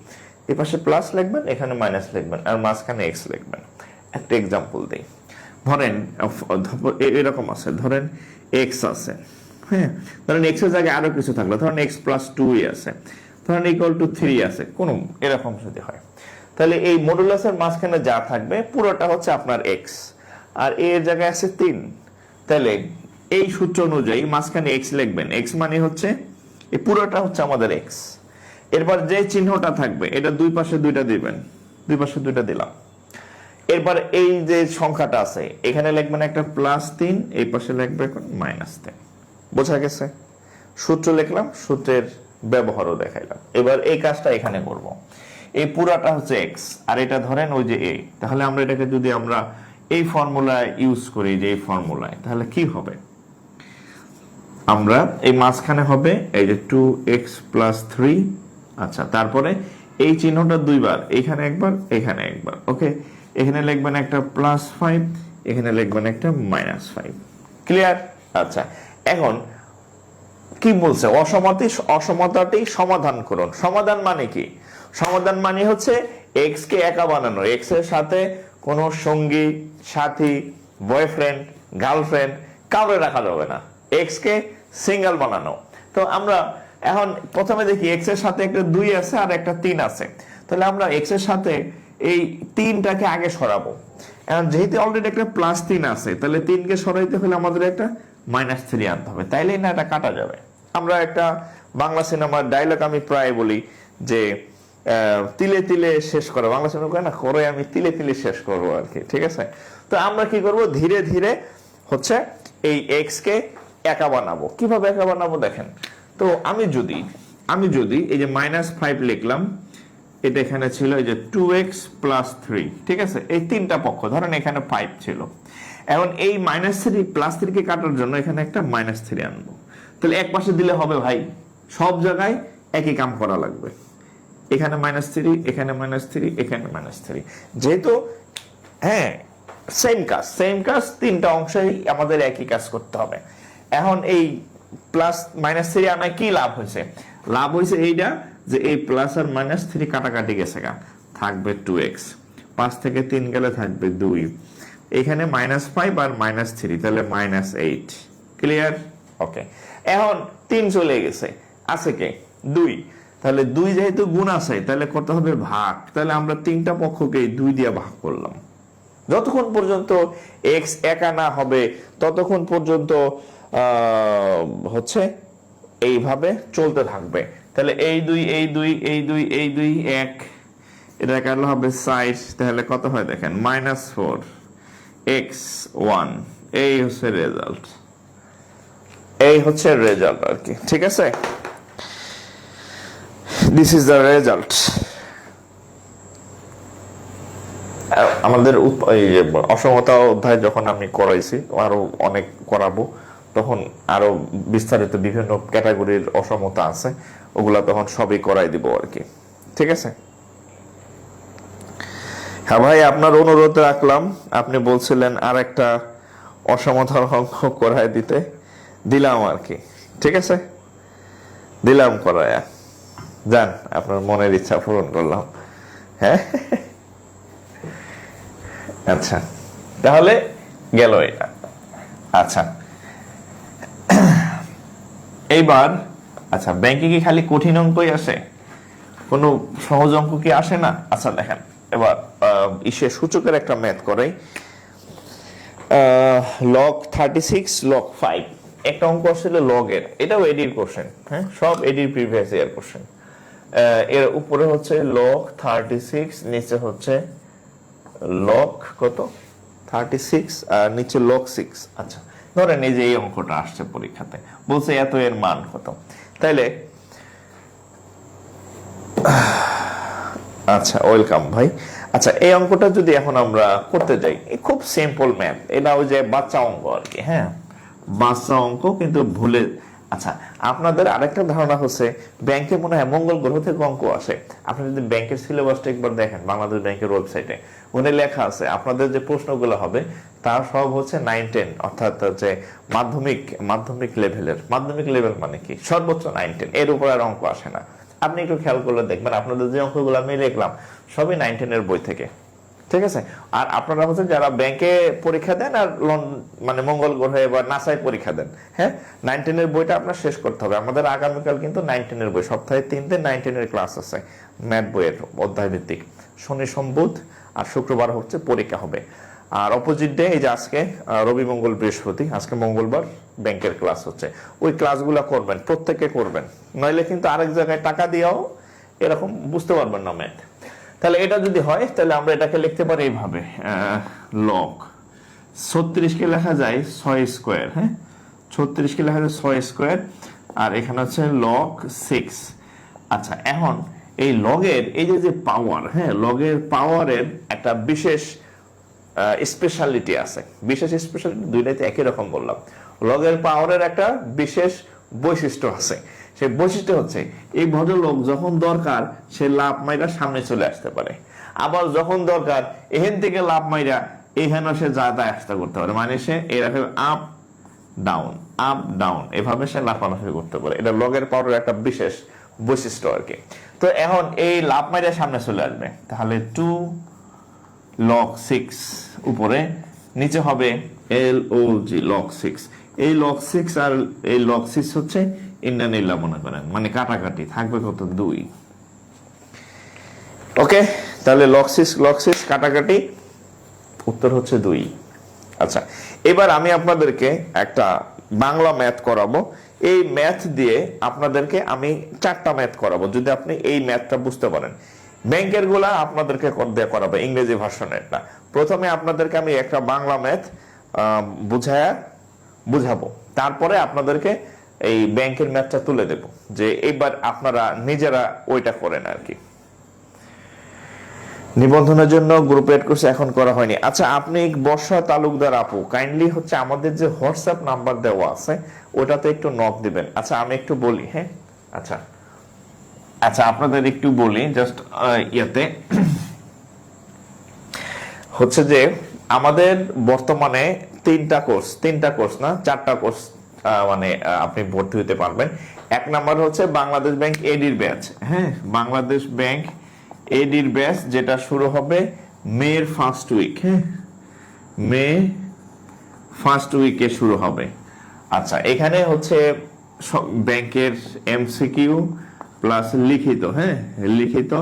এই পাশে প্লাস লিখবেন, এখানে মাইনাস লিখবেন, আর মাঝখানে এক্স লিখবেন। একটা এক্সাম্পল দিই, ধরেন এরকম আছে, ধরেন এক্স আছে, হ্যাঁ, ধরেন এক্স এর জায়গায় আরো কিছু থাকলো, ধরেন এক্স প্লাস 2 আছে, ধরেন ইকুয়াল টু 3 আছে, কোন এরকম যদি হয়, তাহলে এই মডুলাসের মাঝখানে যা থাকবে পুরোটা হচ্ছে আপনার এক্স, আর এর জায়গায় আছে 3। তাহলে এই সূত্র অনুযায়ী মাঝখানে এক্স লিখবেন, এক্স মানে হচ্ছে এই পুরোটা হচ্ছে আমাদের এক্স। এরপর যে চিহ্নটা থাকবে এটা দুই পাশে দুইটা দিবেন, দুই পাশে দুইটা দিলাম। এরপর এই যে সংখ্যাটা আছে এখানে লিখবেন একটা +3, এই পাশে লিখবে -3। বোঝা গেছে? সূত্র লিখলাম, সূত্রের ব্যবহারও দেখাইলাম। এবার এই কাজটা এখানে করব। এই পুরাটা হচ্ছে x, আর এটা ধরেন ওই যে a। তাহলে আমরা এটাকে যদি আমরা এই ফর্মুলায় ইউজ করি, যে এই ফর্মুলায়, তাহলে কি হবে, আমরা এই মাঝখানে হবে এই যে 2x + 3। আচ্ছা, তারপরে এই চিহ্নটা দুইবার, এখানে একবার, এখানে একবার। ওকে, এখানে লিখবেন একটা +5, এখানে লিখবেন একটা -5। ক্লিয়ার? আচ্ছা, এখন কি বলছে, অসমতাটি সমাধান করুন। সমাধান মানে কি? সমাধান মানে হচ্ছে এক্স কে একা বানানো, এক্স এর সাথে কোনো সঙ্গী, সাথী, বয়ফ্রেন্ড, গার্লফ্রেন্ড কাউরে রাখা যাবে না, এক্স কে সিঙ্গেল বানানো। তো আমরা এখন প্রথমে দেখি এক্স এর সাথে একটা 2 আছে আর একটা 3 আছে, তাহলে আমরা এক্স এর সাথে এই 3টাকে আগে সরাবো। এখন যেহেতু অলরেডি একটা +3 আছে, তাহলে 3 কে সরাইতে হলে আমাদের একটা -3 আনতে হবে, তাইলেই না এটা কাটা যাবে। আমরা একটা বাংলা সিনেমার ডায়লগ আমি প্রায় বলি যে তিলে তিলে শেষ করো, বাংলা সিনেমা করে না, করে আমি তিলে তিলে শেষ করবো আর কি। ঠিক আছে? তো আমরা কি করব, ধীরে ধীরে হচ্ছে এই এক্স কে একা বানাবো। কিভাবে একা বানাবো দেখেন তো, আমি যদি এই যে -5 লিখলাম, এটা এখানে ছিল এই যে 2x + 3, ঠিক আছে, এই তিনটা পক্ষ, ধরেন এখানে 5 ছিল। এখন এই -3 +3 কে কাটার জন্য এখানে একটা -3 আনবো। তাহলে এক পাশে দিলে হবে ভাই, সব জায়গায় একই কাম করা লাগবে। এখানে -3, এখানে -3, এখানে -3, যেহেতু হ্যাঁ সেম কাজ তিনটা অংশেই আমাদের একই কাজ করতে হবে। এখন এই প্লাস মাইনাস থ্রি আনায় কি লাভ হয়েছে? লাভ হয়েছে এইটা যে এই প্লাস আর মাইনাস থ্রি কাটাকাটি গেছে, থাকবে 2x, 5 থেকে 3 গেলে থাকবে 2, এখানে -5 আর -3 তাহলে -8। ক্লিয়ার? ওকে। এখন 3 চলে গেছে, আছে কে? 2। তাহলে 2 যেহেতু গুণ আছে তাহলে করতে হবে ভাগ, তাহলে আমরা তিনটা পক্ষকে 2 দিয়ে ভাগ করলাম। যতক্ষণ পর্যন্ত x একা না হবে ততক্ষণ পর্যন্ত হচ্ছে এইভাবে চলতে থাকবে। তাহলে এই 2 এই 2 এই 2 এই 2 1, এটা কাটলে হবে 60, তাহলে কত হয় দেখেন -4 x 1। এই হচ্ছে রেজাল্ট, এই হচ্ছে রেজাল্ট আর কি। ঠিক আছে, দিস ইজ দ্য রেজাল্ট। আমাদের অসমতা অধ্যায় যখন আমি করাইছি, আরো অনেক করাবো, তখন আরো বিস্তারিত বিভিন্ন ক্যাটাগরির অসমতা আছে, ওগুলা তখন সবই করাই দিব আর কি। ঠিক আছে? হ্যাঁ ভাই, আপনার অনুরোধ রাখলাম, আপনি বলছিলেন আর একটা অসমতার অঙ্ক করাই দিতে, দিলাম আর কি। ঠিক আছে, দিলাম করায়া, যান আপনার মনের ইচ্ছা পূরণ করলাম। হ্যাঁ, আচ্ছা তাহলে গেল এটা। আচ্ছা এইবার, আচ্ছা ব্যাংকে কি খালি কঠিন অঙ্কই আসে, কোনো সহজ অঙ্ক কি আসে না? আচ্ছা দেখেন, এবার সূচকের একটা ম্যাথ করাই। log 36 log 5 একটা অঙ্ক আসলে লগের, এটাও এডির কোশ্চেন। হ্যাঁ, সব এডির প্রিভিয়াস ইয়ার কোশ্চেন। এর উপরে হচ্ছে log 36, নিচে হচ্ছে log কত 36 আর নিচে log 6। আচ্ছা ধরেন এই যে এই অঙ্কটা আসছে পরীক্ষাতে, বলছে এত এর মান কত, তাইলে আচ্ছা ওয়েলকাম ভাই। আচ্ছা এই অঙ্কটা যদি এখন আমরা করতে যাই, খুব সিম্পল ম্যাথ, এটা ওই যে বাচ্চা অঙ্ক আর কি। হ্যাঁ, বাচ্চা অঙ্ক, কিন্তু ভুলে। আচ্ছা আপনাদের আরেকটা ধারণা হচ্ছে ব্যাংকে মনে হয় মঙ্গল গ্রহ থেকে অঙ্ক আসে। আপনি যদি ব্যাংকের সিলেবাসটা একবার দেখেন, বাংলাদেশ ব্যাংকের ওয়েবসাইটে ওখানে লেখা আছে আপনাদের যে প্রশ্নগুলো হবে তার সব হচ্ছে 9-10, অর্থাৎ হচ্ছে মাধ্যমিক লেভেলের। মাধ্যমিক লেভেল মানে কি? সর্বোচ্চ 9-10, এর উপর আর অঙ্ক আসে না। আপনি একটু খেয়াল করলে দেখবেন আপনাদের যে অঙ্কগুলো আমি লিখলাম সবই 9-10 এর বই থেকে। ঠিক আছে? আর আপনারা হচ্ছে যারা ব্যাংকে পরীক্ষা দেন আর মানে মঙ্গল গ্রহে বা নাসায় পরীক্ষা দেন, হ্যাঁ 9-10 এর বইটা আপনার শেষ করতে হবে। আমাদের আগামীকাল কিন্তু 9-10 এর বই, সপ্তাহে 3 দিন 9-10 এর ক্লাস আছে ম্যাথ বইয়ের অধ্যায় ভিত্তিক। শনি সোম বুধ আর শুক্রবার হচ্ছে পরীক্ষা হবে। আর অপোজিট ডে এই যে আজকে রবি মঙ্গল বৃহস্পতি, আজকে মঙ্গলবার ব্যাংকের ক্লাস হচ্ছে। ওই ক্লাসগুলো করবেন, প্রত্যেকে করবেন, নইলে কিন্তু আরেক জায়গায় টাকা দিয়েও এরকম বুঝতে পারবেন না ম্যাথ। তাহলে এটা যদি হয় তাহলে আমরা এটাকে লিখতে পারি এইভাবে, লগ 36 কে লেখা যায় 6 স্কোয়ার। হ্যাঁ, 36 কে লেখা যায় 6 স্কোয়ার, আর এখানে হচ্ছে লগ 6। আচ্ছা এখন এই লগের এই যে পাওয়ার, হ্যাঁ লগের পাওয়ারের একটা বিশেষ স্পেশালিটি আছে। বিশেষ স্পেশালিটি দুইটাতে একই রকম বললাম। লগের পাওয়ারের একটা বিশেষ বৈশিষ্ট্য আছে। সেই বৈশিষ্ট্য হচ্ছে এই ভদ্রলোক যখন দরকার সে লাভ মাইরা সামনে চলে আসতে পারে, আবার যখন দরকার এখান থেকে লাভ মাইরা এখানে সে যাতায়াত আসতে করতে পারে, মানে সে এরকম আপ ডাউন এভাবে সে লাফালাফি করতে পারে। এটা লগের পাওয়ারের একটা বিশেষ বৈশিষ্ট্য আর কি। তো এখন এই লাভ মাইরা সামনে চলে আসবে, তাহলে 2 log 6 উপরে, নিচে হবে log log 6। এই log 6 আর এই log 6 হচ্ছে ইন্ডিয়ান মনে করেন, মানে কাটাকাটি থাকবে কত 2। ওকে, তাহলে log 6 কাটাকাটি, উত্তর হচ্ছে 2। আচ্ছা এবার আমি আপনাদেরকে একটা বাংলা ম্যাথ করাবো। এই ম্যাথ দিয়ে আপনাদেরকে আমি 4টা ম্যাথ করাবো, যদি আপনি এই ম্যাথটা বুঝতে পারেন। ব্যাংকের গুলা আপনাদেরকে করাবে, ইংরেজি ভার্সনের না। প্রথমে আপনাদেরকে আমি একটা বাংলা ম্যাথ বুঝাবো, তারপরে আপনাদেরকে এই ব্যাংকের ম্যাথটা তুলে দেব, যে এবার আপনারা নিজেরা ওইটা করেন আর কি। নিবন্ধনের জন্য গ্রুপ এড করছে, এখন করা হয়নি। আচ্ছা আপনি বর্ষা তালুকদার আপু, কাইন্ডলি হচ্ছে আমাদের যে হোয়াটসঅ্যাপ নাম্বার দেওয়া আছে ওটাতে একটু নক দিবেন। আচ্ছা আমি একটু বলি, হ্যাঁ আচ্ছা আপনাদের একটু বলি জাস্ট ইয়াতে হচ্ছে যে আমাদের বর্তমানে তিনটা কোর্স না, 4টা কোর্স মানে আপনি ভর্তি হতে পারবেন। এক নাম্বার হচ্ছে বাংলাদেশ ব্যাংক এডির ব্যাচ। হ্যাঁ, বাংলাদেশ ব্যাংক এডির ব্যাচ, যেটা শুরু হবে মের ফার্স্ট উইক। হ্যাঁ, মে ফার্স্ট উইকে শুরু হবে। আচ্ছা, এখানে হচ্ছে ব্যাংকের এমসিকিউ প্লাস লিখিত, হ্যাঁ লিখিত,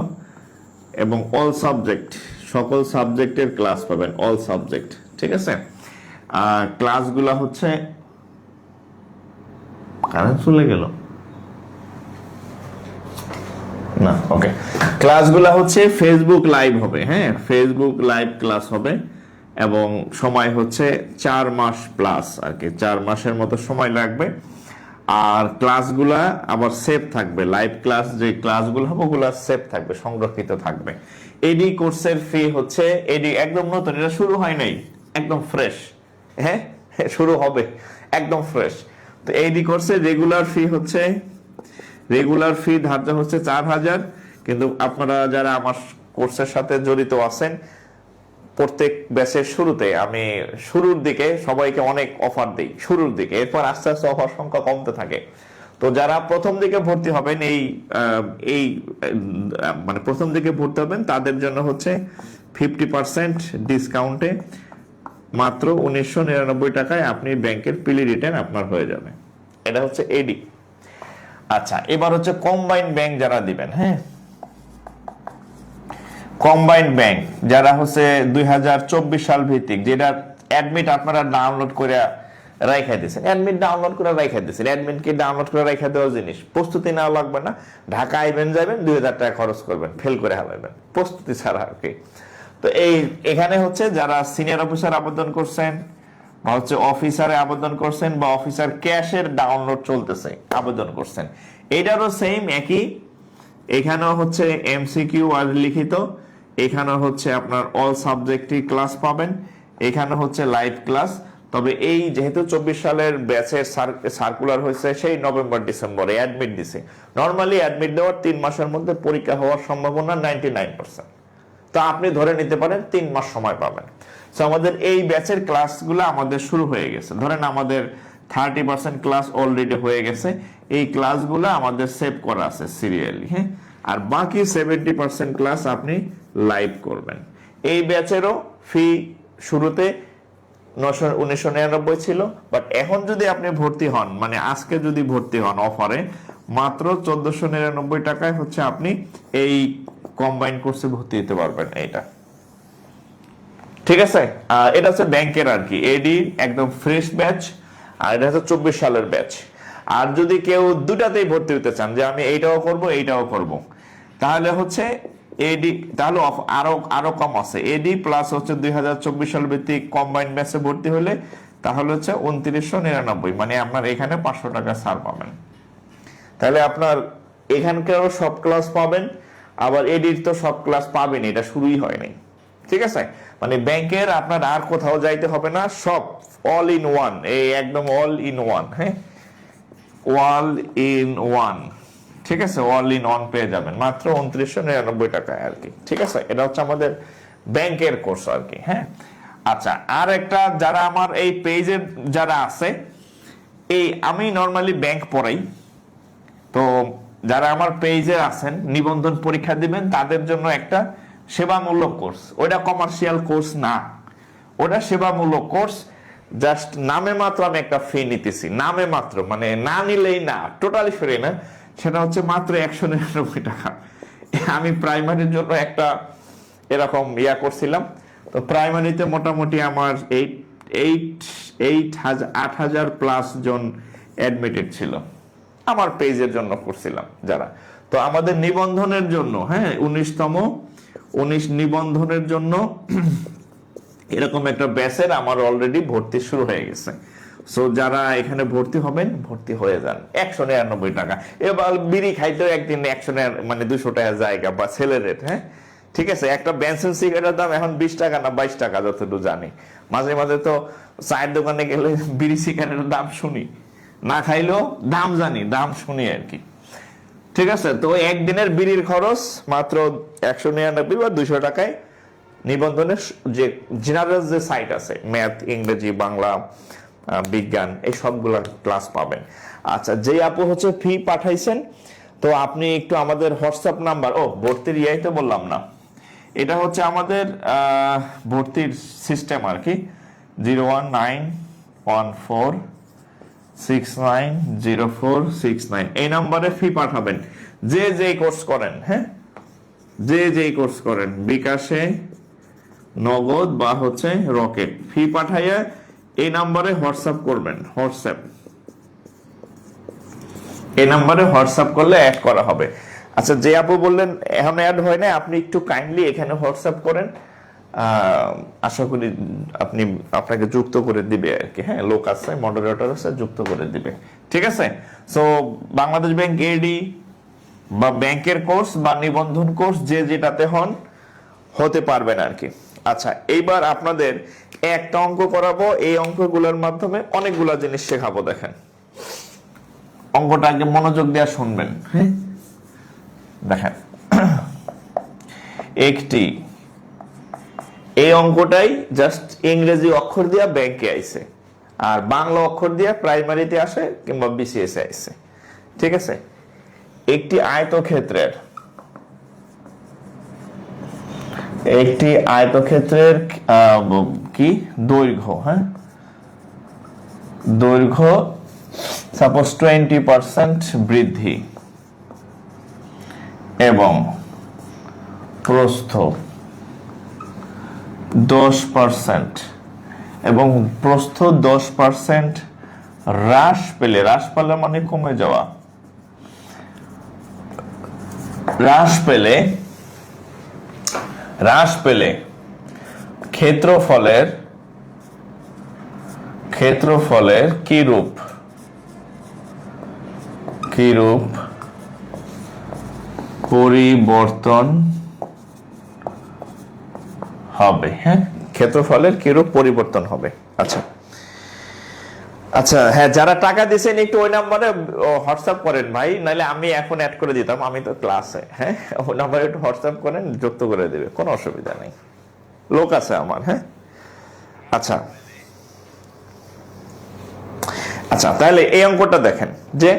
এবং অল সাবজেক্ট, সকল সাবজেক্টের ক্লাস পাবেন, অল সাবজেক্ট। ঠিক আছে, আর ক্লাসগুলা হচ্ছে, কারেন্ট চলে গেল না, ওকে, ক্লাসগুলা হচ্ছে ফেসবুক লাইভ হবে। হ্যাঁ, ফেসবুক লাইভ ক্লাস হবে, এবং সময় হচ্ছে 4 মাস প্লাস আর কি, 4 মাসের মতো সময় লাগবে। আর ক্লাসগুলা আবার সেভ থাকবে, লাইভ ক্লাস যে ক্লাসগুলো হবে ওগুলা সেভ থাকবে, সংরক্ষিত থাকবে। এডি কোর্সের ফি হচ্ছে, এডি একদম নতুন, এটা শুরু হয় নাই, একদম ফ্রেশ। হ্যাঁ, শুরু হবে একদম ফ্রেশ। তো এডি কোর্সের রেগুলার ফি ধার্য হচ্ছে 4000। কিন্তু আপনারা যারা আমার কোর্সের সাথে জড়িত আছেন, প্রত্যেক ব্যাচের শুরুতে আমি শুরুর দিকে সবাইকে অনেক অফার দিই শুরুর দিকে, এরপর আস্তে আস্তে অফার সংখ্যা কমতে থাকে। তো যারা প্রথম দিকে ভর্তি হবেন এই মানে প্রথম দিকে ভর্তি হবেন, তাদের জন্য হচ্ছে 50% ডিসকাউন্টে মাত্র 1999 টাকায় আপনি ব্যাংকের পিলি রিটার্ন আপনার হয়ে যাবে। এটা হচ্ছে এডি। আচ্ছা, এবার হচ্ছে কম্বাইন্ড ব্যাংক যারা দিবেন। হ্যাঁ, কম্বাইন্ড ব্যাংক যারা হচ্ছে 2024 সাল ভিত্তিক, যেটা অ্যাডমিট আপনারা ডাউনলোড করে রাইখা দিয়েছেন, অ্যাডমিট ডাউনলোড করে রাইখা দিয়েছেন, অ্যাডমিট কি ডাউনলোড করে রাইখা দেওয়ার জিনিস, প্রস্তুতি নেওয়া লাগবে না। ঢাকা আইবেন, যাবেন, 2000 টাকা খরচ করবেন, ফেল করে হারাবেন, প্রস্তুতি ছাড়া আর কি। তো এখানে হচ্ছে যারা সিনিয়র অফিসার আবেদন করছেন, বা হচ্ছে অফিসারে আবেদন করছেন, বা অফিসার ক্যাশের ডাউনলোড চলতেছে আবেদন করছেন, এইটারও সেম একই। এখানেও হচ্ছে এমসিকিউ আর লিখিত, এখানে হচ্ছে আপনার অল সাবজেক্টই ক্লাস পাবেন, এখানে হচ্ছে লাইভ ক্লাস। তবে এই যেহেতু 24 সালের ব্যাচের সার্কুলার হয়েছে সেই নভেম্বর ডিসেম্বরে অ্যাডমিট দিছে, নরমালি অ্যাডমিট দেওয়ার 3 মাসের মধ্যে পরীক্ষা হওয়ার সম্ভাবনা 99%। তো আপনি ধরে নিতে পারেন 3 মাস সময় পাবেন। তো আমাদের এই ব্যাচের ক্লাসগুলো আমাদের শুরু হয়ে গেছে, ধরেন আমাদের 30% ক্লাস অলরেডি হয়ে গেছে, এই ক্লাসগুলো আমাদের সেভ করা আছে সিরিয়ালি। হ্যাঁ, আর বাকি 70% ক্লাস আপনি লাইভ করবেন। এই ব্যাচেরও ফি শুরুতে 1999 ছিল, বাট এখন যদি আপনি ভর্তি হন, মানে আজকে যদি ভর্তি হন অফারে, মাত্র 1499 টাকায় হচ্ছে আপনি এই কম্বাইন কোর্সে ভর্তি হতে পারবেন। এইটা ঠিক আছে। এটা হচ্ছে ব্যাংকের আর কি এডি, একদম ফ্রেশ ব্যাচ, আর এটা হচ্ছে 24 সালের ব্যাচ। আর যদি কেউ দুটাতেই ভর্তি হতে চান, যে আমি এইটাও করব এইটাও করব, তাহলে হচ্ছে এডি, তাহলে আরো কম আছে। এডি প্লাস হচ্ছে 2024 সাল ভিত্তিক কম্বাইন্ড ব্যাচে ভর্তি হলে তাহলে হচ্ছে 2999, মানে আপনার এখানে 500 টাকা ছাড় পাবেন। তাহলে আপনার এখানকারও সব ক্লাস পাবেন, আবার এডির তো সব ক্লাস পাবেন, এটা শুরুই হয় নাই। ঠিক আছে, মানে ব্যাংকের আপনার আর কোথাও যাইতে হবে না, সব অল ইন ওয়ান, এই একদম অল ইন ওয়ান। হ্যাঁ, অল ইন ওয়ান, ঠিক আছে, অল ইন ওয়ান পেয়ে যাবেন মাত্র 2999 টাকায় আর কি। ঠিক আছে, এটা হচ্ছে আমাদের ব্যাংকের কোর্স আর কি। হ্যাঁ, আচ্ছা, আর একটা, যারা আমার এই পেজে যারা আছে, এই আমি নর্মালি ব্যাংক পড়াই, তো যারা আমার পেজে আছেন নিবন্ধন পরীক্ষা দিবেন, তাদের জন্য একটা সেবামূলক কোর্স, ওটা কমার্শিয়াল কোর্স না, ওটা সেবামূলক কোর্স। জাস্ট নামে মাত্র আমি একটা ফি নিতেছি, নামে মাত্র, মানে না নিলেই না, টোটালি ফ্রি না, সেটা হচ্ছে মাত্র 199 টাকা। আমি প্রাইমারির জন্য একটা এরকম করছিলাম, তো প্রাইমারিতে মোটামুটি আমার 8,000 প্লাস জন অ্যাডমিটেড ছিল, আমার পেজের জন্য করছিলাম যারা। তো আমাদের নিবন্ধনের জন্য, হ্যাঁ, 19 নিবন্ধনের জন্য এরকম একটা ব্যাচের আমার অলরেডি ভর্তি শুরু হয়ে গেছে। সো যারা এখানে ভর্তি হবেন, ভর্তি হয়ে যান। 199 টাকা, এবার বিড়ি খাইতেও একদিন 100 মানে 200 টাকা জায়গা বা ছেলের রেট। হ্যাঁ, ঠিক আছে, একটা বেনসিন সিগারেটের দাম এখন 20 টাকা না 22 টাকা যতটুকু জানি। মাঝে মাঝে তো চায়ের দোকানে গেলে বিড়ি সিগারেটের দাম শুনি, না খাইলেও দাম জানি, দাম শুনি আর কি। ঠিক আছে, তো একদিনের বিড়ির খরচ মাত্র 199 বা 200 টাকায় নিবন্ধনের যে জেনারেল যে সাইট আছে, ম্যাথ, ইংরেজি, বাংলা, বিজ্ঞান, এই সবগুলা ক্লাস পাবেন। আচ্ছা, যে আপু হচ্ছে ফি পাঠাইছেন, তো আপনি একটু আমাদের হোয়াটসঅ্যাপ নাম্বার, ভর্তির তো বললাম না, এটা হচ্ছে আমাদের ভর্তির সিস্টেম আর কি, 01914690469, এই নাম্বারে ফি পাঠাবেন। যে কোর্স করেন, হ্যাঁ, যে কোর্স করেন, বিকাশে, নগদ বা হচ্ছে রকেট, ফি পাঠাইয়া এই নাম্বারে হোয়াটসঅ্যাপ করবেন। এই নাম্বারে হোয়াটসঅ্যাপ করলে অ্যাড করা হবে। আচ্ছা, যে আপু বললেন এখন অ্যাড হয় না, আপনি একটু কাইন্ডলি এখানে হোয়াটসঅ্যাপ করেন, আশা করি আপনাকে যুক্ত করে দিবে আর কি। হ্যাঁ, লোক আছে, মডারেটর আছে, যুক্ত করে দিবে। ঠিক আছে। সো বাংলাদেশ ব্যাংক এডি বা ব্যাংকের কোর্স বা নিবন্ধন কোর্স যে যেটাতে হতে পারবেন আর কি। আচ্ছা, এইবার আপনাদের একটা অঙ্ক করাবো, এই অঙ্কগুলোর মাধ্যমে অনেকগুলা জিনিস শেখাবো। দেখেন, অঙ্কটা আগে মনোযোগ দিয়ে শুনবেন। হ্যাঁ, দেখেন, একটি, এই অঙ্কটাই জাস্ট ইংরেজি অক্ষর দিয়া ব্যাংকে আইছে, আর বাংলা অক্ষর দিয়া প্রাইমারিতে আসে কিংবা বিসিএস এ আইছে। ঠিক আছে। একটি আয়তক্ষেত্রের কি দৈর্ঘ্য, হ্যাঁ, দৈর্ঘ্য সাপোজ 20% বৃদ্ধি এবং প্রস্থ 10% এবং প্রস্থ 10% হ্রাস পেলে মানে কমে যাওয়া, হ্রাস পেলে ক্ষেত্রফলের কিরূপ পরিবর্তন হবে। হ্যাঁ, ক্ষেত্রফলের কিরূপ পরিবর্তন হবে। আচ্ছা, হ্যাঁ, যারা টাকা দিয়েছেন একটু ওই নাম্বারে হোয়াটসঅ্যাপ করেন ভাই, নাহলে আমি এখন অ্যাড করে দিতাম, আমি তো ক্লাসে। হ্যাঁ, ওই নাম্বারে একটু হোয়াটসঅ্যাপ করেন, যুক্ত করে দেবে, কোনো অসুবিধা নেই, লোক আছে আমার। হ্যাঁ, আচ্ছা, তাহলে এই অঙ্কটা দেখেন যে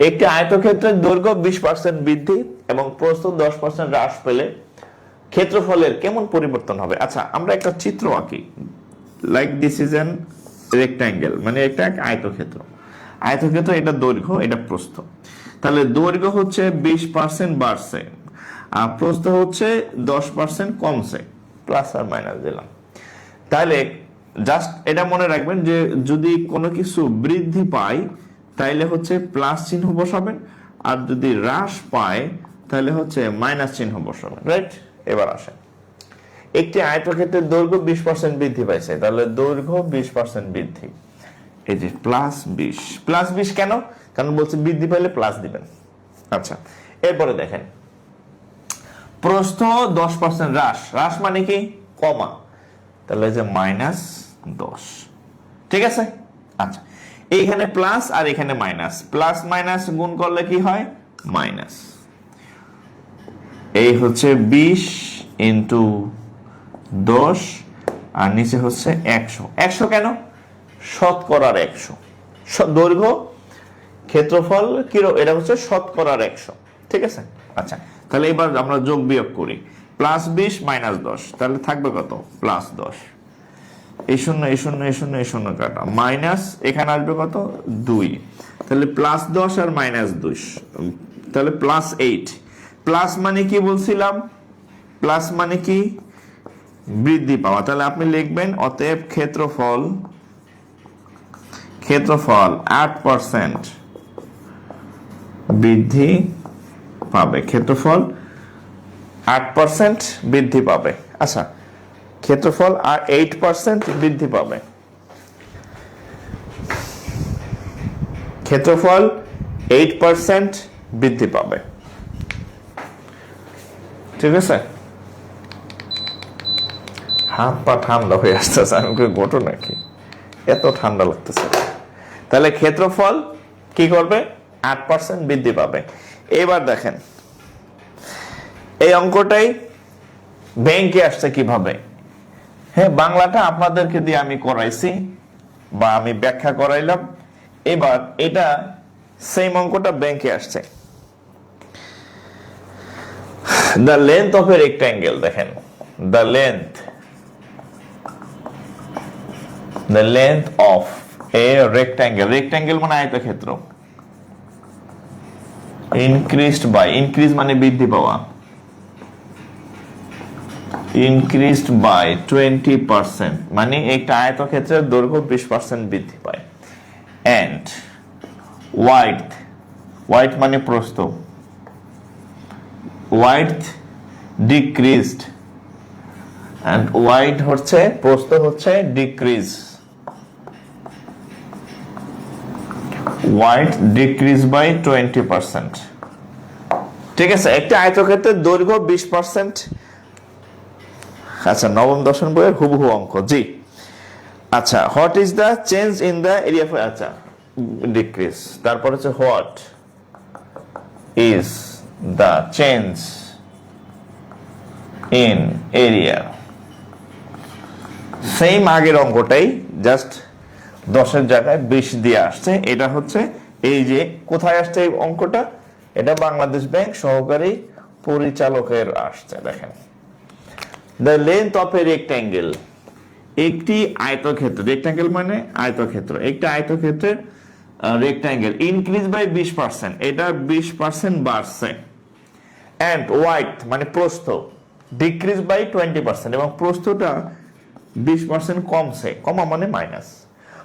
একটি আয়তক্ষেত্রের দৈর্ঘ্য 20% বৃদ্ধি এবং প্রস্থ 10% হ্রাস পেলে ক্ষেত্রফলের কেমন পরিবর্তন হবে। আচ্ছা, আমরা একটা চিত্র আঁকি, like this is an rectangle, মানে একটা আয়তক্ষেত্র, এটা দৈর্ঘ্য, এটা প্রস্থ। তাহলে দৈর্ঘ্য হচ্ছে 20% বাড়ছে, আর প্রস্থ হচ্ছে 10% কমছে, প্লাস আর মাইনাস দিলাম। তাহলে জাস্ট এটা মনে রাখবেন যে যদি কোনো কিছু বৃদ্ধি পায় তাইলে হচ্ছে প্লাস চিহ্ন বসাবেন, আর যদি হ্রাস পায় তাহলে হচ্ছে মাইনাস চিহ্ন বসাবেন। রাইট। এবার আসেন, একটি আয়তক্ষেত্রের দৈর্ঘ্য 20% বৃদ্ধি পাইছে, তাহলে দৈর্ঘ্য 20% বৃদ্ধি, এই যে প্লাস 20 কেন? কারণ বলছে বৃদ্ধি পাইলে প্লাস দিবেন। আচ্ছা, এরপরে দেখেন, প্রস্থ 10% হ্রাস মানে কি কমা, তাহলে যে -10। ঠিক আছে। আচ্ছা, এইখানে প্লাস আর এখানে মাইনাস, প্লাস মাইনাস গুণ করলে কি হয়? মাইনাস। এই হচ্ছে 20 ইন্টু 10, আর নিচে হচ্ছে 100। 100 কেন? শতকরার 100। দৈর্ঘ্য ক্ষেত্রফল কিরো, এটা হচ্ছে শতকরার 100। ঠিক আছে। আচ্ছা, তাহলে এবার আমরা যোগ বিয়োগ করি, +20 -10, তাহলে থাকবে কত? +10। এই শূন্য কাটা, মাইনাস এখানে আসবে কত? 2। তাহলে +10 আর -2, তাহলে +8। প্লাস মানে কি বলছিলাম? প্লাস মানে কি? বৃদ্ধি পাওয়া। তাহলে আপনি লিখবেন অতএব ক্ষেত্রফল 8% বৃদ্ধি পাবে। ক্ষেত্রফল 8% বৃদ্ধি পাবে। আচ্ছা, ক্ষেত্রফল আর 8% বৃদ্ধি পাবে। ক্ষেত্রফল 8% বৃদ্ধি পাবে। ঠিক আছে। হাত পা ঠান্ডা হয়ে আসতেছে, আমি গোটো নাকি, এত ঠান্ডা লাগতেছে। তাহলে ক্ষেত্রফল কি করবে? 8% বৃদ্ধি পাবে। এবার দেখেন, এই অঙ্কটাই ব্যাংকে আসছে কিভাবে? হ্যাঁ, বাংলাটা আপনাদেরকে দিয়ে আমি করাইছি বা আমি ব্যাখ্যা করাইলাম। এবার এটা সেম অঙ্কটা ব্যাংকে আসছে। The length of a rectangle, দেখেন the length of a rectangle, rectangle মানে আয়তক্ষেত্র, ইনক্রিজড বাই, ইনক্রিজ মানে বৃদ্ধি পাওয়া, ইনক্রিজড বাই 20%, মানে একটা আয়তক্ষেত্রের দৈর্ঘ্য 20% বৃদ্ধি পায়। এন্ড ওয়াইড মানে প্রস্থ, ওয়াইড ডিক্রিজড, এন্ড ওয়াইড হচ্ছে প্রস্থ হচ্ছে ডিক্রিজ, ওয়াইড ডিক্রিজ বাই 20%। ঠিক আছে, একটা আয়তক্ষেত্রের দৈর্ঘ্য 20%। আচ্ছা, নবম দশম বইয়ের হুবহু অঙ্ক। জি, আচ্ছা, what is the change in the area, আচ্ছা ডিক্রিজ, তারপর হচ্ছে what is the change in area. Same আগের অঙ্কটাই, জাস্ট 10-এর জায়গায় 20 দিয়ে আসছে। এটা হচ্ছে এই যে কোথায় আসছে এই অঙ্কটা, এটা বাংলাদেশ ব্যাংক সহকারী পরিচালকের আসছে। দেখেন, the length of a rectangle, একটি আয়তক্ষেত্র, রেক্ট্যাঙ্গেল মানে আয়তক্ষেত্র, একটা আয়তক্ষেত্রের রেক্ট্যাঙ্গেল ইনক্রিজ বাই 20%, এটা 20% বাড়ছে। এন্ড ওয়াইড মানে প্রস্থ ডিক্রিজ বাই 20%, এবং প্রস্থটা 20% কমছে, কমা মানে মাইনাস।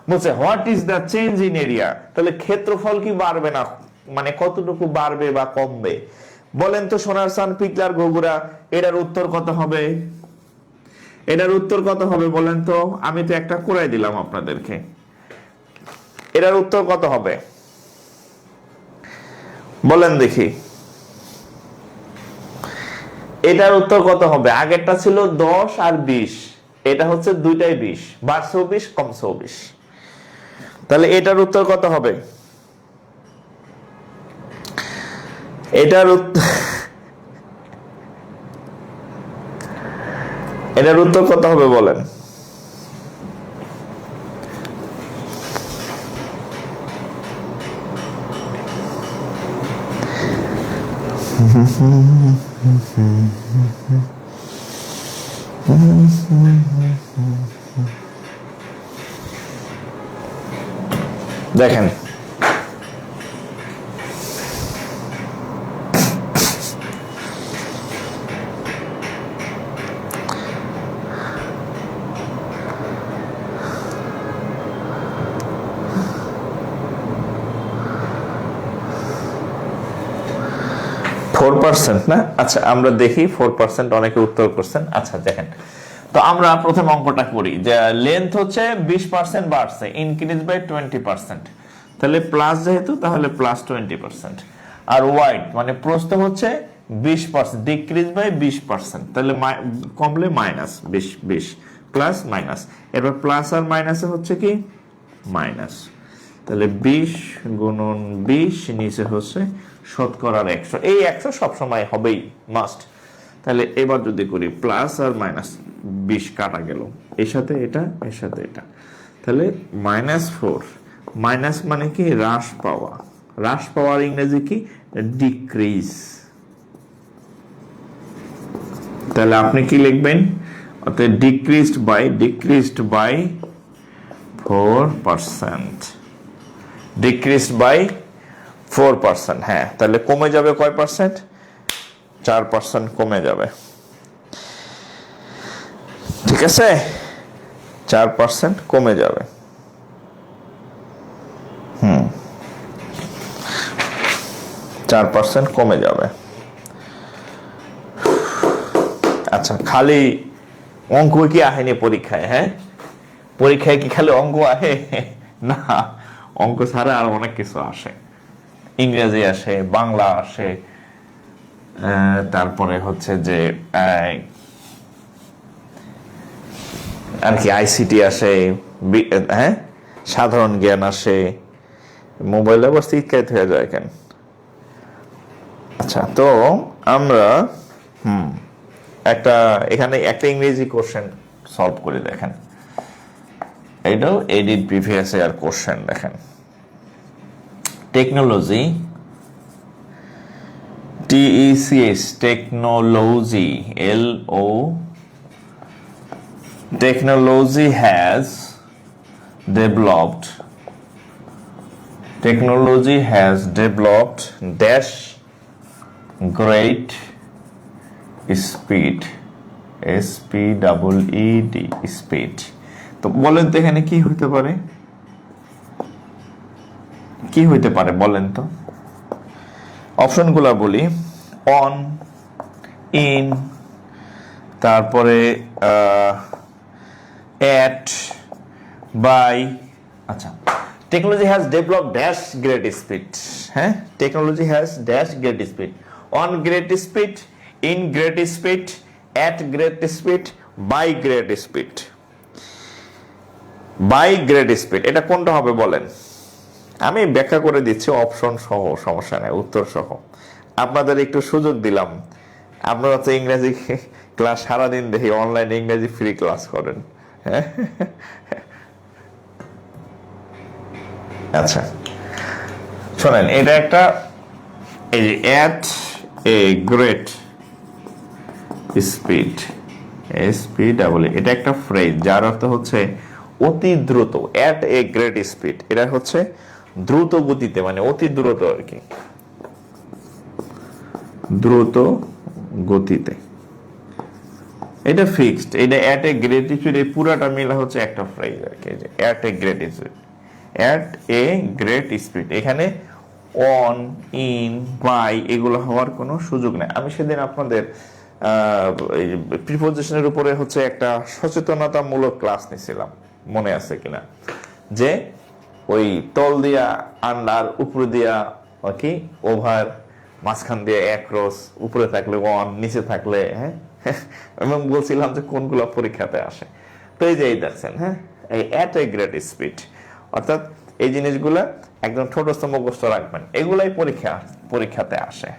বলছে what is the change in area, তাহলে ক্ষেত্রফল কি বাড়বে না, মানে কতটুকু বাড়বে বা কমবে? বলেন তো সোনার চান, পিকলার ঘুঘুরা, এটার উত্তর কত হবে? এটার উত্তর কত হবে বলেন তো? আমি তো একটা করে দিলাম আপনাদেরকে, এটার উত্তর কত হবে বলেন দেখি? এটার উত্তর কত হবে? আগেরটা ছিল 10 আর 20, এটা হচ্ছে দুইটাই 20, বাড়ছেও 20 কমছেও 20। তাহলে এটার উত্তর কত হবে? এটার উত্তর কত হবে বলেন? দেখেন, না? আচ্ছা, আমরা দেখি 4% অনেকে উত্তর করছেন। আচ্ছা দেখেন, তো আমরা প্রথম অঙ্কটা করি, যে লেন্থ হচ্ছে 20% বাড়ছে, ইনক্রিজ বাই 20%, তাহলে প্লাস যেহেতু, তাহলে প্লাস 20%। আর ওয়াইড মানে প্রস্থ হচ্ছে 20%, ডিক্রিজ বাই 20%, তাহলে কমলে মাইনাস 20 প্লাস মাইনাস। এরপর প্লাস আর মাইনাসে হচ্ছে কি মাইনাস, তাহলে 20 গুণন 20, নিচে হচ্ছে শতকরার 100, এই 100 সবসময় হবেই, মাস্ট। তাহলে এবার যদি করি প্লাস আর মাইনাস, 20 কাটা গেল, এর সাথে এটা, এর সাথে এটা, তাহলে -4। মাইনাস মানে কি হ্রাস পাওয়া, হ্রাস পাওয়ার ইংরেজি কি ডিক্রিজ। তাহলে আপনি কি লিখবেন? অর্থাৎ ডিক্রিজড বাই 4%, ডিক্রিজড বাই 4%। হ্যাঁ, তাহলে কমে যাবে কয় পার্সেন্ট? 4% কমে যাবে। ঠিক আছে, 4% কমে যাবে। 4% কমে যাবে। আচ্ছা, খালি অঙ্ক কি আহেনি পরীক্ষায়? হ্যাঁ, পরীক্ষায় কি খালি অঙ্ক আহে? না, অঙ্ক ছাড়া আর অনেক কিছু আসে, ইংরেজি আসে, বাংলা আসে, তারপরে হচ্ছে যে আর কি আইসিটি আসে, হ্যাঁ, সাধারণ জ্ঞান আসে। মোবাইলে আবার চিৎকার হয়ে যায় কেন? আচ্ছা, তো আমরা এখানে একটা ইংরেজি কোশ্চেন সলভ করে দেখেন, এইটাও এডিট প্রিভিয়াস ইয়ার কোশ্চেন দেখেন। Technology, TECH, technology, LO, technology has developed dash great speed, SPEED, speed। তো বলেন তো এখানে কি হইতে পারে, বলেন তো। অপশনগুলো বলি, অন, ইন, তারপরে এট, বাই। আচ্ছা, technology has develop dash great speed, হ্যাঁ, technology has dash great speed, on great speed, in great speed, at great speed, by great speed. By great speed এটা কোনটা হবে বলেন? আমি ব্যাখ্যা করে দিচ্ছি অপশন সহ, সমস্যা নেই, উত্তর সহ। আপনাদের একটু সুযোগ দিলাম, আপনারা তো ইংরেজি ক্লাস সারাদিন দেখি অনলাইনে ইংরেজি ফ্রি ক্লাস করেন, হ্যাঁ। আচ্ছা শোনেন, এটা একটা, এই যে এট এ গ্রেট স্পিড, SPEED, এটা একটা ফ্রেজ যার অর্থ হচ্ছে অতি দ্রুত। এট এ গ্রেট স্পিড এটা হচ্ছে দ্রুত গতিতে, মানে অতি দ্রুত আর কি, দ্রুত গতিতে। এটা ফিক্সড, এটা এট এ গ্রেট স্পিড, এই পুরাটা মিলা হচ্ছে একটা ফ্রেজ আর কি, at a great speed, at a great speed. এখানে অন, ইন, বাই এগুলো হওয়ার কোনো সুযোগ নেই। আমি সেদিন আপনাদের প্রিপোজিশনের উপরে হচ্ছে একটা সচেতনতামূলক ক্লাস নিয়েছিলাম, মনে আছে কিনা, যে ওই তল দিয়া আন্ডার, উপরে দিয়া কি ওভার, মাঝখান দিয়ে অ্যাক্রস, উপরে থাকলে অন, নিচে থাকলে হ্যাঁ, এবং বলছিলাম যে কোনগুলো পরীক্ষাতে আসে। তো এই যে এই দেখছেন, হ্যাঁ, এই এট এ গ্রেট স্পিড, অর্থাৎ এই জিনিসগুলা একদম ছোটস্থ মুখস্থ রাখবেন, এগুলাই পরীক্ষাতে আসে,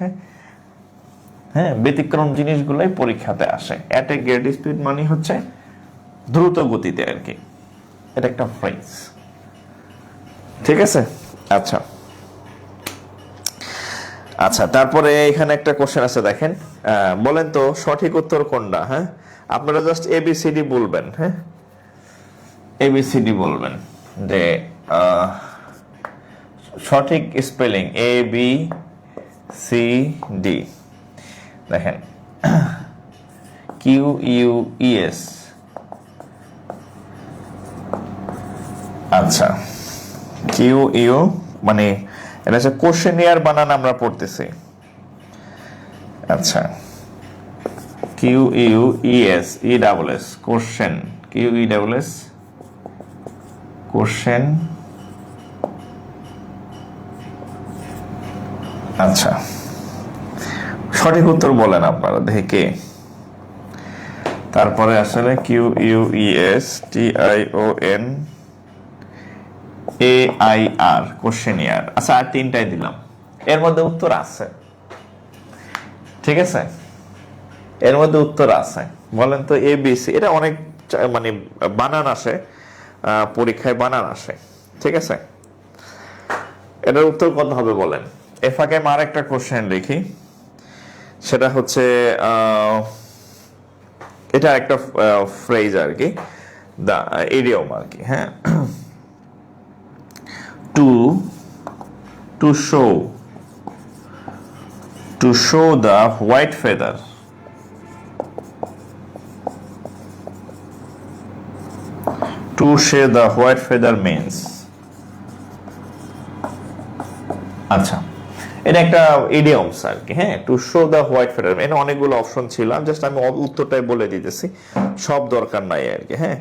হ্যাঁ, ব্যতিক্রম জিনিসগুলাই পরীক্ষাতে আসে। এট এ গ্রেট স্পিড মানে হচ্ছে দ্রুত গতিতে আর কি, এটা একটা ফ্রেজ, ঠিক আছে। আচ্ছা আচ্ছা, তারপরে এখানে একটা কোশ্চেন আছে দেখেন, বলেন তো সঠিক উত্তর কোনটা। হ্যাঁ, আপনারা জাস্ট ABCD বলবেন, হ্যাঁ, ABCD বলবেন, যে সঠিক স্পেলিং ABCD দেখেন, QUES। আচ্ছা, QU মানে এটা হচ্ছে কোশ্চেনিয়ার বানান আমরা পড়তেছি। আচ্ছা, QUES, ESS, question, QESS, question. আচ্ছা, সঠিক উত্তর বলেন আপনারা, দেখে কে। তারপরে আসলে QUES TIONAIR, কোশ্চেনিয়ার। আচ্ছা, আর তিনটাই দিলাম, এর মধ্যে উত্তর আছে, ঠিক আছে, এর মধ্যে উত্তর আছে। বলেন তো ABC, এটা অনেক মানে বানান আসে পরীক্ষায়, বানান আসে, ঠিক আছে। এটার উত্তর কত হবে বলেন? এফাকে আর একটা কোশ্চেন লিখি, সেটা হচ্ছে এটা একটা ফ্রেজ আর কি, দা ইডিয়ম আর কি, হ্যাঁ। to show the white feather, to show the white feather means। আচ্ছা, এটা একটা ইডিয়মস আর কি, হ্যাঁ, to show the white feather. এখানে অনেকগুলো অপশন ছিল, জাস্ট আমি উত্তরটাই বলে দিতেছি, সব দরকার নাই আর কি, হ্যাঁ।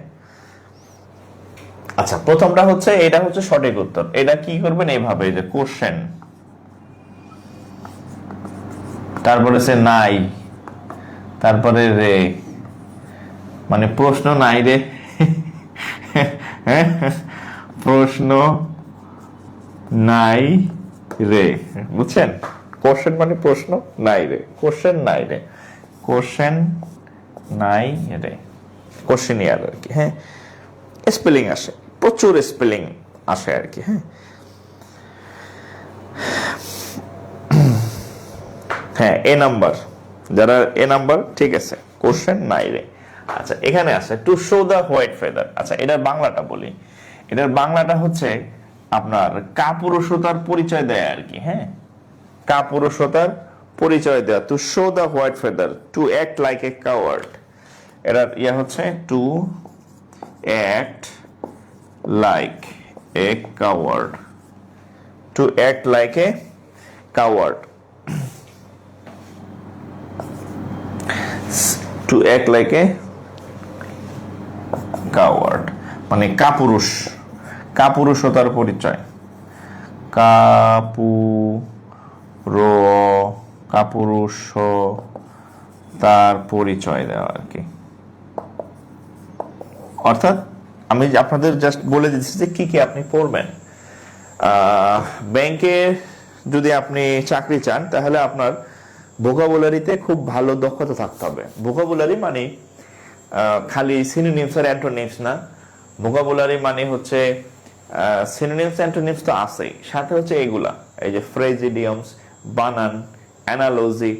আচ্ছা, প্রথমটা হচ্ছে, এটা হচ্ছে সঠিক উত্তর। এটা কি করবেন এইভাবে, যে কোশ্চেন, তারপরে সে নাই, তারপরে রে, মানে প্রশ্ন নাই রে, প্রশ্ন নাই রে, বুঝছেন? কোশ্চেন মানে প্রশ্ন, নাই রে, কোশ্চেন নাই রে, কোশ্চেন নাই রে, কোশ্চেনিয়ার আর কি। হ্যাঁ, স্পেলিং আসে, প্রচুর স্পেলিং আসে আর কি। হ্যাঁ হ্যাঁ, এ নাম্বার, যারা এ নাম্বার ঠিক আছে, কোশ্চেন নাই রে। আচ্ছা, এখানে আছে to show the white feather. আচ্ছা, এটার বাংলাটা বলি। এটার বাংলাটা হচ্ছে আপনার কাপুরুষতার পরিচয় দেয় আর কি। হ্যাঁ, কাপুরুষতার পরিচয় দেয়া, to show the white feather, to act like a coward. এটার ইয়া হচ্ছে to act like a coward, to act like a coward, to act like a coward মানে কাপুরুষ, কাপুরুষতার পরিচয়, কাপুরুষ তার পরিচয় দেওয়া আর কি। অর্থাৎ আমি আপনাদের জাস্ট বলে দিচ্ছি যে কি কি আপনি পড়বেন। ব্যাংকে যদি আপনি চাকরি চান তাহলে আপনার ভোকাবুলারিতে খুব ভালো দক্ষতা থাকতে হবে। ভোকাবুলারি মানে খালি সিনোনিমস আর অ্যান্টোনিমস না, ভোকাবুলারি মানে হচ্ছে সিনোনিমস অ্যান্টোনিমস তো আছেই, সাথে হচ্ছে এগুলা, এই যে ফ্রেজ, ইডিয়মস, বানান, analogy,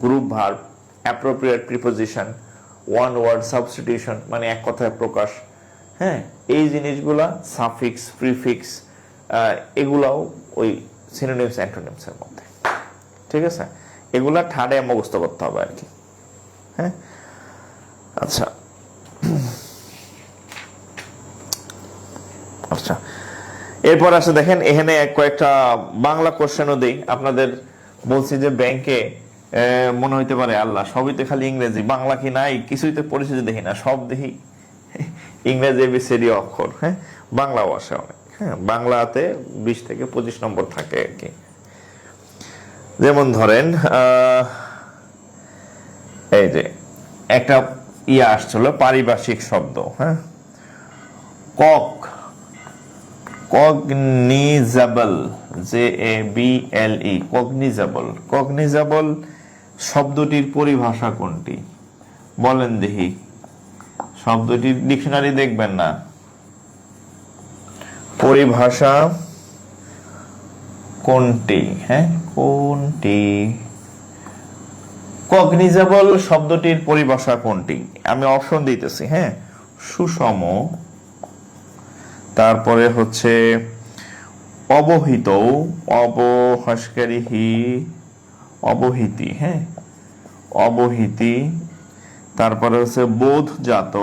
group verb, appropriate preposition, one word substitution মানে এক কথায় প্রকাশ। হ্যাঁ, এই জিনিসগুলা, সাফিক্স, প্রিফিক্স, এগুলাও ওই সিনোনিমস অ্যান্টোনিমস এর মধ্যে। ঠিক আছে, এগুলা ঠাড়ে মুখস্থ করতে হবে আর কি। হ্যাঁ, আচ্ছা আচ্ছা, এরপর আসে দেখেন এখানে কয়েকটা বাংলা কোশ্চেনও দেই আপনাদের। বলছি যে ব্যাংকে মনে হইতে পারে আল্লাহ সবই তো খালি ইংরেজি, বাংলা কি নাই, কিছুই তো পরিচিতি দেখি না, সব দেখি ইংরেজি এবিসিডি অক্ষর। হ্যাঁ, বাংলাও আসে অনেক। হ্যাঁ, বাংলাতে 20 থেকে 25 নম্বর থাকে আর কি। যেমন ধরেন এই যে একটা ইয়া আসছিল পারিভাষিক শব্দ। হ্যাঁ, কগনিজেবল, JABLE, কগনিজেবল। কগনিজেবল শব্দটির পরিভাষা কোনটি বলেন দেখি? শব্দটির ডিকশনারি দেখবেন না, পরিভাষা কোনটি? হ্যাঁ, কোনটি? কগনিজেবল শব্দটির পরিভাষা কোনটি? আমি অপশন দিতেছি। হ্যাঁ, সুষম, তারপরে হচ্ছে অবহিত, অবহাসকারী অবহিতি। হ্যাঁ, অবহিতি, তারপরে হচ্ছে বোধজাত,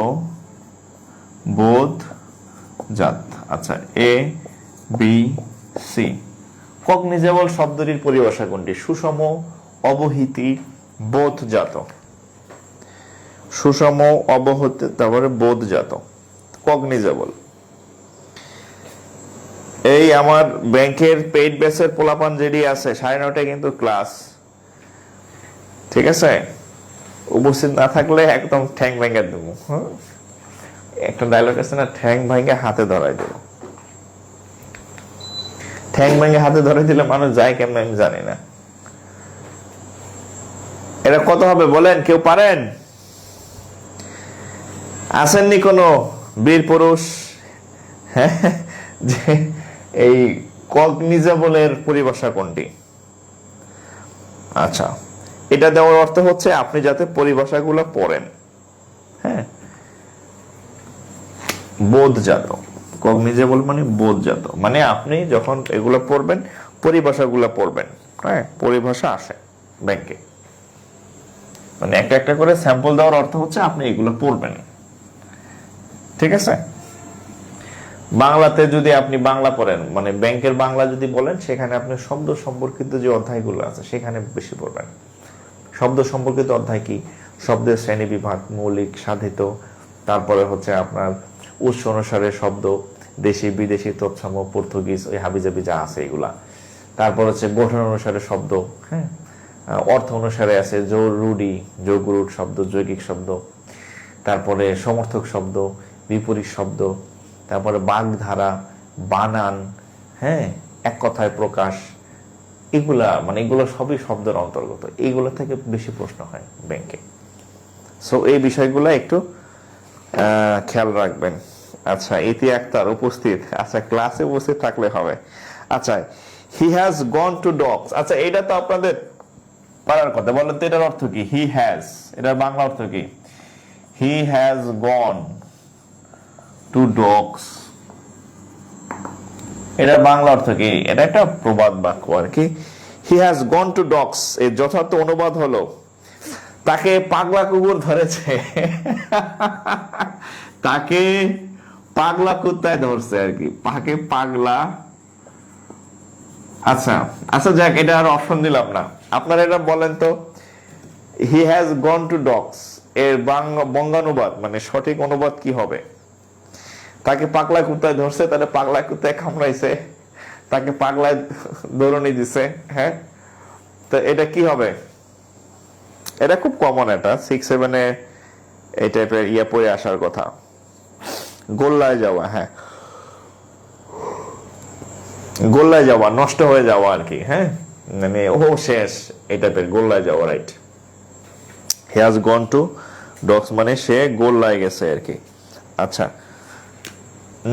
বোধজাত। আচ্ছা, ABC। কগনিজেবল শব্দটির পরিভাষা কোনটি? সুষম, অবহিতি, বোধজাত। সুষম, অবহিত, তারপরে বোধজাত, কগনিজেবল। এই আমার ব্যাংকের পেইড ব্যাচের পোলাপান যেটি আছে 9:30 কিন্তু ক্লাস। ঠিক আছে, উপস্থিত না থাকলে একদম ঠ্যাং ভেঙে দেবো। একটা ডায়লগ আছে না, ঠ্যাং ভেঙে হাতে ধরাই দেবো। ঠ্যাং ভেঙে হাতে ধরে দিলে মানুষ যায় কেমন আমি জানি না। এটা কত হবে বলেন, কেউ পারেন? আসেননি কোনো বীর পুরুষ? হ্যাঁ, যে এই কগনিজেবলের পরিভাষা কোনটি? আচ্ছা, এটা দেওয়ার অর্থ হচ্ছে আপনি যাতে পরিভাষাগুলো পড়েন। হ্যাঁ, বোধজাত, কগনিজেবল মানে বোধজাত, মানে আপনি যখন এগুলো পড়বেন পরিভাষাগুলো পড়বেন। হ্যাঁ, পরিভাষা আসে ব্যাংকে, মানে একটা একটা করে স্যাম্পল দেওয়ার অর্থ হচ্ছে আপনি এগুলো পড়বেন। ঠিক আছে, বাংলাতে যদি আপনি বাংলা পড়েন, মানে ব্যাংকের বাংলা যদি বলেন, সেখানে আপনি শব্দ সম্পর্কিত যে অধ্যায়গুলো আছে সেখানে বেশি পড়বেন। শব্দ সম্পর্কিত অধ্যায় কি? শব্দের শ্রেণী বিভাগ, মৌলিক, সাধিত, তারপরে হচ্ছে আপনার উৎস অনুসারে শব্দ, দেশি বিদেশি, তৎসম, পর্তুগিজ, ওই হাবিজাবি যা আছে এগুলা। তারপর হচ্ছে গঠন অনুসারে শব্দ। হ্যাঁ, অর্থ অনুসারে আছে রূঢ়ি, যোগরূঢ় শব্দ, যৌগিক শব্দ, তারপরে সমর্থক শব্দ, বিপরীত শব্দ, তারপরে বাগধারা, বানান, হ্যাঁ, এক কথায় প্রকাশ, এগুলা মানে এগুলো সবই শব্দের অন্তর্গত। এইগুলো থেকে বেশি প্রশ্ন হয় ব্যাংকে। সো এই বিষয়গুলো একটু খেয়াল রাখবেন। আচ্ছা, ইতি আক্তার উপস্থিত, আচ্ছা ক্লাসে উপস্থিত থাকলে হবে। আচ্ছা, he has gone to dogs, আচ্ছা এটা তো আপনাদের পারার কথা, বলেন তো এটার অর্থ কি? হি হ্যাজ, এটার বাংলা অর্থ কি? He has gone to dogs, এটার বাংলা অর্থ কি? এটা একটা প্রবাদ বাক্য আর কি। He has gone to dogs এর যথার্থ অনুবাদ হলো তাকে পাগলা কুকুর ধরেছে। তাকে পাগলা কুত্তায় ধরছে আর কি, তাকে পাগলা। আচ্ছা আচ্ছা যাক, এটা আর অপশন দিলাম না, আপনারা এটা বলেন তো he has gone to dogs এর বঙ্গানুবাদ মানে সঠিক অনুবাদ কি হবে? তাকে পাগলা কুত্তায় ধরছে, তাহলে পাগলা কুত্তায় কামড়াইছে, তাকে পাগলায় দৌড়নি দিছে, হ্যাঁ, তো এটা কি হবে? এটা খুব কমন, এটা 6-7 এই টাইপের পড়ে আসার কথা। গোল্লায় যাওয়া, হ্যাঁ, গোল্লায় যাওয়া, নষ্ট হয়ে যাওয়া আর কি, হ্যাঁ, মানে ও শেষ এই টাইপের, গোল্লায় যাওয়া, right. He has gone to dogs মানে সে গোল্লায় গেছে আর কি। আচ্ছা,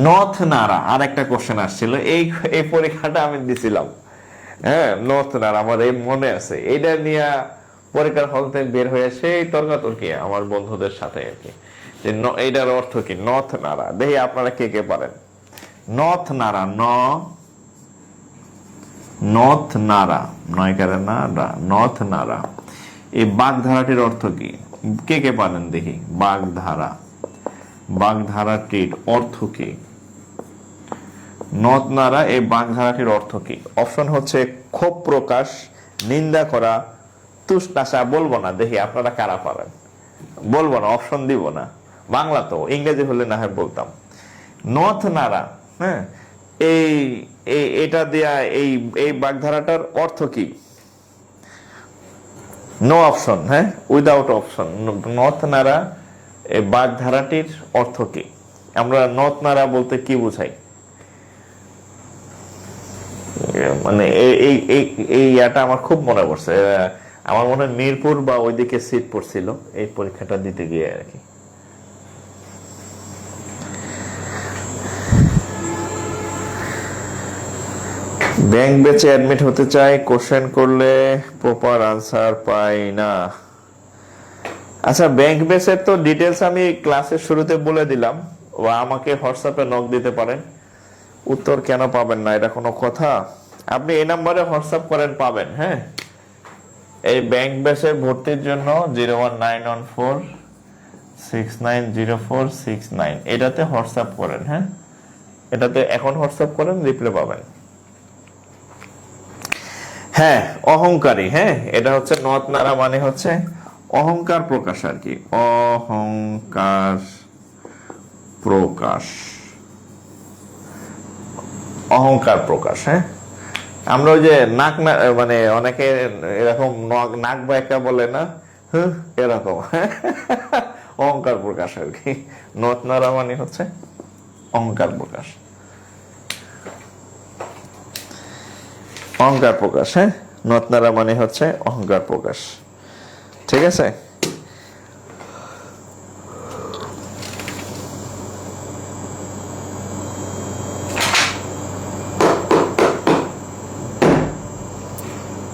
নথ নাড়া, আর একটা কোশ্চেন আসছিল, এই পরীক্ষাটা আমি দিছিলাম, হ্যাঁ, নথ নাড়া আমার এই মনে আছে, এইটা নিয়ে পরীক্ষার হল থেকে বের হয়ে সেই তর্কাতর্কি আমার বন্ধুদের সাথে আর কি, যে এইটার অর্থ কি নথ নাড়া। দেখি আপনারা কে কে পারেন। নথ নাড়া, নথ নাড়া, নয়কারে না, নথ নাড়া, এই বাগধারাটির অর্থ কি? কে কে পারেন দেখি। বাগধারা, বাগধারাটির অর্থ কি? নথ নাড়া এই বাগধারাটির অর্থ কি? অপশন হচ্ছে ক্ষোভ প্রকাশ, নিন্দা করা, তুষ্টাশা। বলবো না, দেখি আপনারা কারা পারেন। বলবো না, অপশন দিব না, বাংলা তো, ইংরেজি হলে না হয় বলতাম। নথ নাড়া, হ্যাঁ, এই এটা দেয়া এই বাগধারাটার অর্থ কি? নো অপশন, হ্যাঁ, উইদাউট অপশন। নথ নাড়া এই বাগধারাটির অর্থ কি? আমরা নথ নাড়া বলতে কি বুঝাই? মানে এই ইয়াটা আমার খুব মনে পড়ছে, আমার মনে হয় মিরপুর বা ওইদিকে সিট পড়ছিল এই পরীক্ষাটা দিতে গিয়ে আর কি। ব্যাংক বেচে অ্যাডমিট হতে চাই, কোশ্চেন করলে প্রপার আনসার পাই না। আচ্ছা, ব্যাংক বেচের তো ডিটেলস আমি ক্লাসের শুরুতে বলে দিলাম, বা আমাকে হোয়াটসঅ্যাপে নক দিতে পারেন। উত্তর কেন পাবেন না, এটা কোনো কথা? আপনি এই নাম্বারে হোয়াটসঅ্যাপ করেন, পাবেন, হ্যাঁ। এই ব্যাংক বেচে ভর্তির জন্য 01914690469 এটাতে হোয়াটসঅ্যাপ করেন, হ্যাঁ, এটাতে এখন হোয়াটসঅ্যাপ করেন, রিপ্লাই পাবেন। হ্যাঁ, অহংকারী, হ্যাঁ, এটা হচ্ছে নথ নাড়া মানে হচ্ছে অহংকার প্রকাশ আর কি, অহংকার প্রকাশ, অহংকার প্রকাশ, হ্যাঁ। আমরা ওই যে নাক মানে অনেকে এরকম নাক বা একটা বলে না, এরকম অহংকার প্রকাশ আর কি। নথ নাড়া মানে হচ্ছে অহংকার প্রকাশ, অহংকার প্রকাশ, হ্যাঁ, নথ নাড়া মানে হচ্ছে অহংকার প্রকাশ। ঠিক আছে,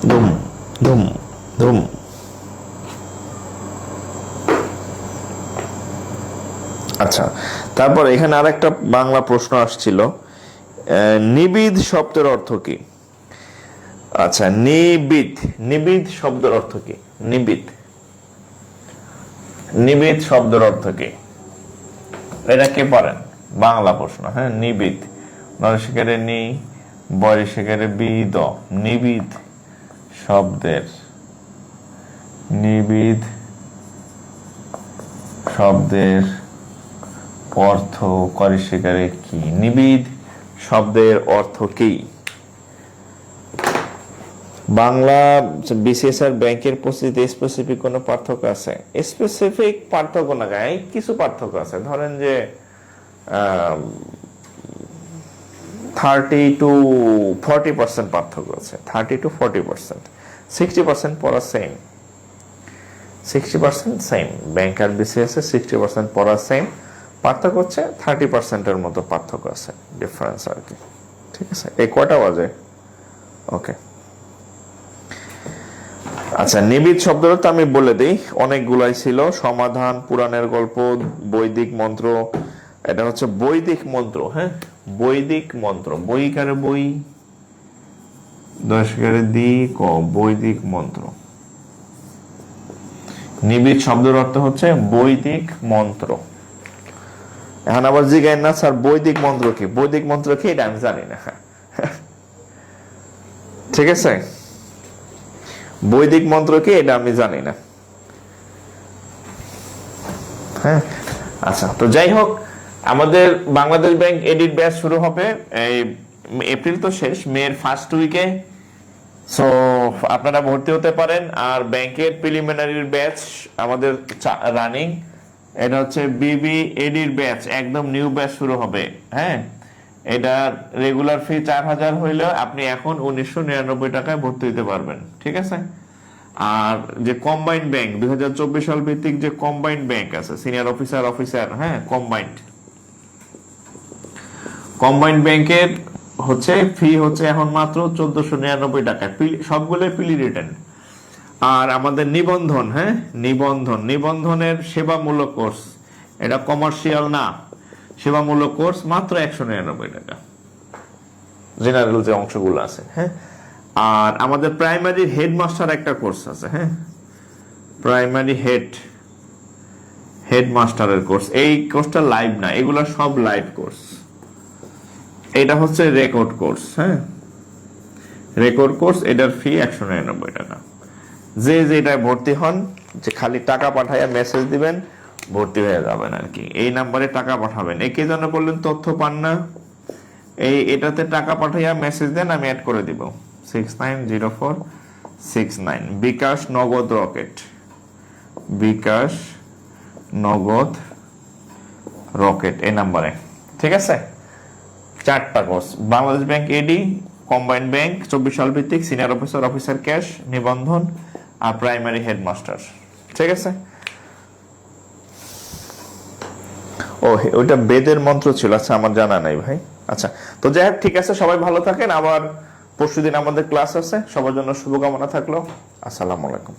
ধুম ধুম ধুম। আচ্ছা, তারপর এখানে আরেকটা বাংলা প্রশ্ন আসছিল, নিবিদ শব্দের অর্থ কি? আচ্ছা, নিবিদ, নিবিদ শব্দের অর্থ কি? নিবিদ, নিবিদ শব্দের অর্থ কি? এটা কে পারেন? বাংলা প্রশ্ন, হ্যাঁ। নিবিদ, নরসিকারে নি, বরিশিকারে বিদ, নিবিদ শব্দের, নিবিদ শব্দের অর্থ করিশিকারে কি? নিবিদ শব্দের অর্থ কি? বাংলা বিসিএস আর ব্যাংকের প্রস্তুতিতে স্পেসিফিক কোনো পার্থক্য আছে? স্পেসিফিক পার্থক্য না, গায়ে কিছু পার্থক্য আছে। ধরেন যে 30-40% পার্থক্য আছে, 30-40%, 60% পড়া সেম, 60% সেম, ব্যাংক আর বিসিএস এ 60% পড়া সেম, পার্থক্য হচ্ছে 30%-এর মতো পার্থক্য আছে, ডিফারেন্স আর কি। ঠিক আছে, এই কয়টা বাজে? ওকে, আচ্ছা নিবিড় শব্দটা তো আমি বলে দিই, অনেকগুলাই ছিল, সমাধান, পুরাণের গল্প, বৈদিক মন্ত্র। এটা হচ্ছে বৈদিক মন্ত্র, হ্যাঁ বৈদিক মন্ত্র, বইকারে বই, দশকারে দি ক, বৈদিক মন্ত্র। নিবিড় শব্দের অর্থ হচ্ছে বৈদিক মন্ত্র। এখন আবার জিজ্ঞাসা না স্যার বৈদিক মন্ত্র কি, বৈদিক মন্ত্র কি এটা আমি জানি না। ঠিক আছে, বৈদিক মন্ত্র কি এটা আমি জানি না। হ্যাঁ, আচ্ছা তো যাই হোক, আমাদের বাংলাদেশ ব্যাংক এডিট ব্যাচ শুরু হবে এই এপ্রিল তো শেষ, মের ফার্স্ট উইকে। সো আপনারা ভর্তি হতে পারেন। আর ব্যাংকের প্রিলিমিনারির ব্যাচ আমাদের রানিং, এটা হচ্ছে বিবি এডির ব্যাচ, একদম নিউ ব্যাচ শুরু হবে। হ্যাঁ, এটা রেগুলার ফি 4000 হইলে আপনি এখন 1999 টাকায় ভর্তি হতে পারবেন। ঠিক আছে, আর যে কম্বাইন্ড ব্যাংক 2024 সাল ভিত্তিক যে কম্বাইন্ড ব্যাংক আছে, সিনিয়র অফিসার, হ্যাঁ কম্বাইন্ড ব্যাংকের হচ্ছে ফি হচ্ছে এখন মাত্র 1499 টাকা, সবগুলো পিলি রিটার্ন। আর আমাদের নিবন্ধন, হ্যাঁ নিবন্ধনের সেবামূলক কোর্স, এটা কমার্শিয়াল না, সেবামূলক কোর্স মাত্র 199 টাকা, জেনারেল যে অংশগুলো আছে। হ্যাঁ, আর আমাদের প্রাইমারি হেডমাস্টার একটা কোর্স আছে, হ্যাঁ প্রাইমারি হেডমাস্টারের কোর্স, এই কোর্সটা লাইভ না, এগুলো সব লাইভ কোর্স। এটা হচ্ছে রেকর্ড কোর্স, হ্যাঁ রেকর্ড কোর্স, এটার ফি 199 টাকা। যে যেটায় ভর্তি হন, যে খালি টাকা পাঠাইয়া মেসেজ দিবেন, ভর্তি হয়ে যাবেন আর কি। এই নাম্বারে টাকা পাঠাবেন। একে জন্য বললেন তথ্য পান না, এটাতে টাকা পাঠাইয়া মেসেজ দেন, আমি অ্যাড করে দিব 690469। বিকাশ নগদ রকেট, বিকাশ নগদ রকেট এই নাম্বারে। ঠিক আছে, 4টা কোর্স, বাংলাদেশ ব্যাংক এডি, কম্বাইন্ড ব্যাংক 24 সাল ভিত্তিক, সিনিয়র অফিসার ক্যাশ, নিবন্ধন আর প্রাইমারি হেডমাস্টার। ঠিক আছে, ও ওইটা বেদের মন্ত্র ছিল, আচ্ছা আমার জানা নাই ভাই। আচ্ছা তো যাই হোক, ঠিক আছে, সবাই ভালো থাকেন। আবার পরশুদিন আমাদের ক্লাস আছে, সবার জন্য শুভকামনা থাকলো। আসসালামু আলাইকুম।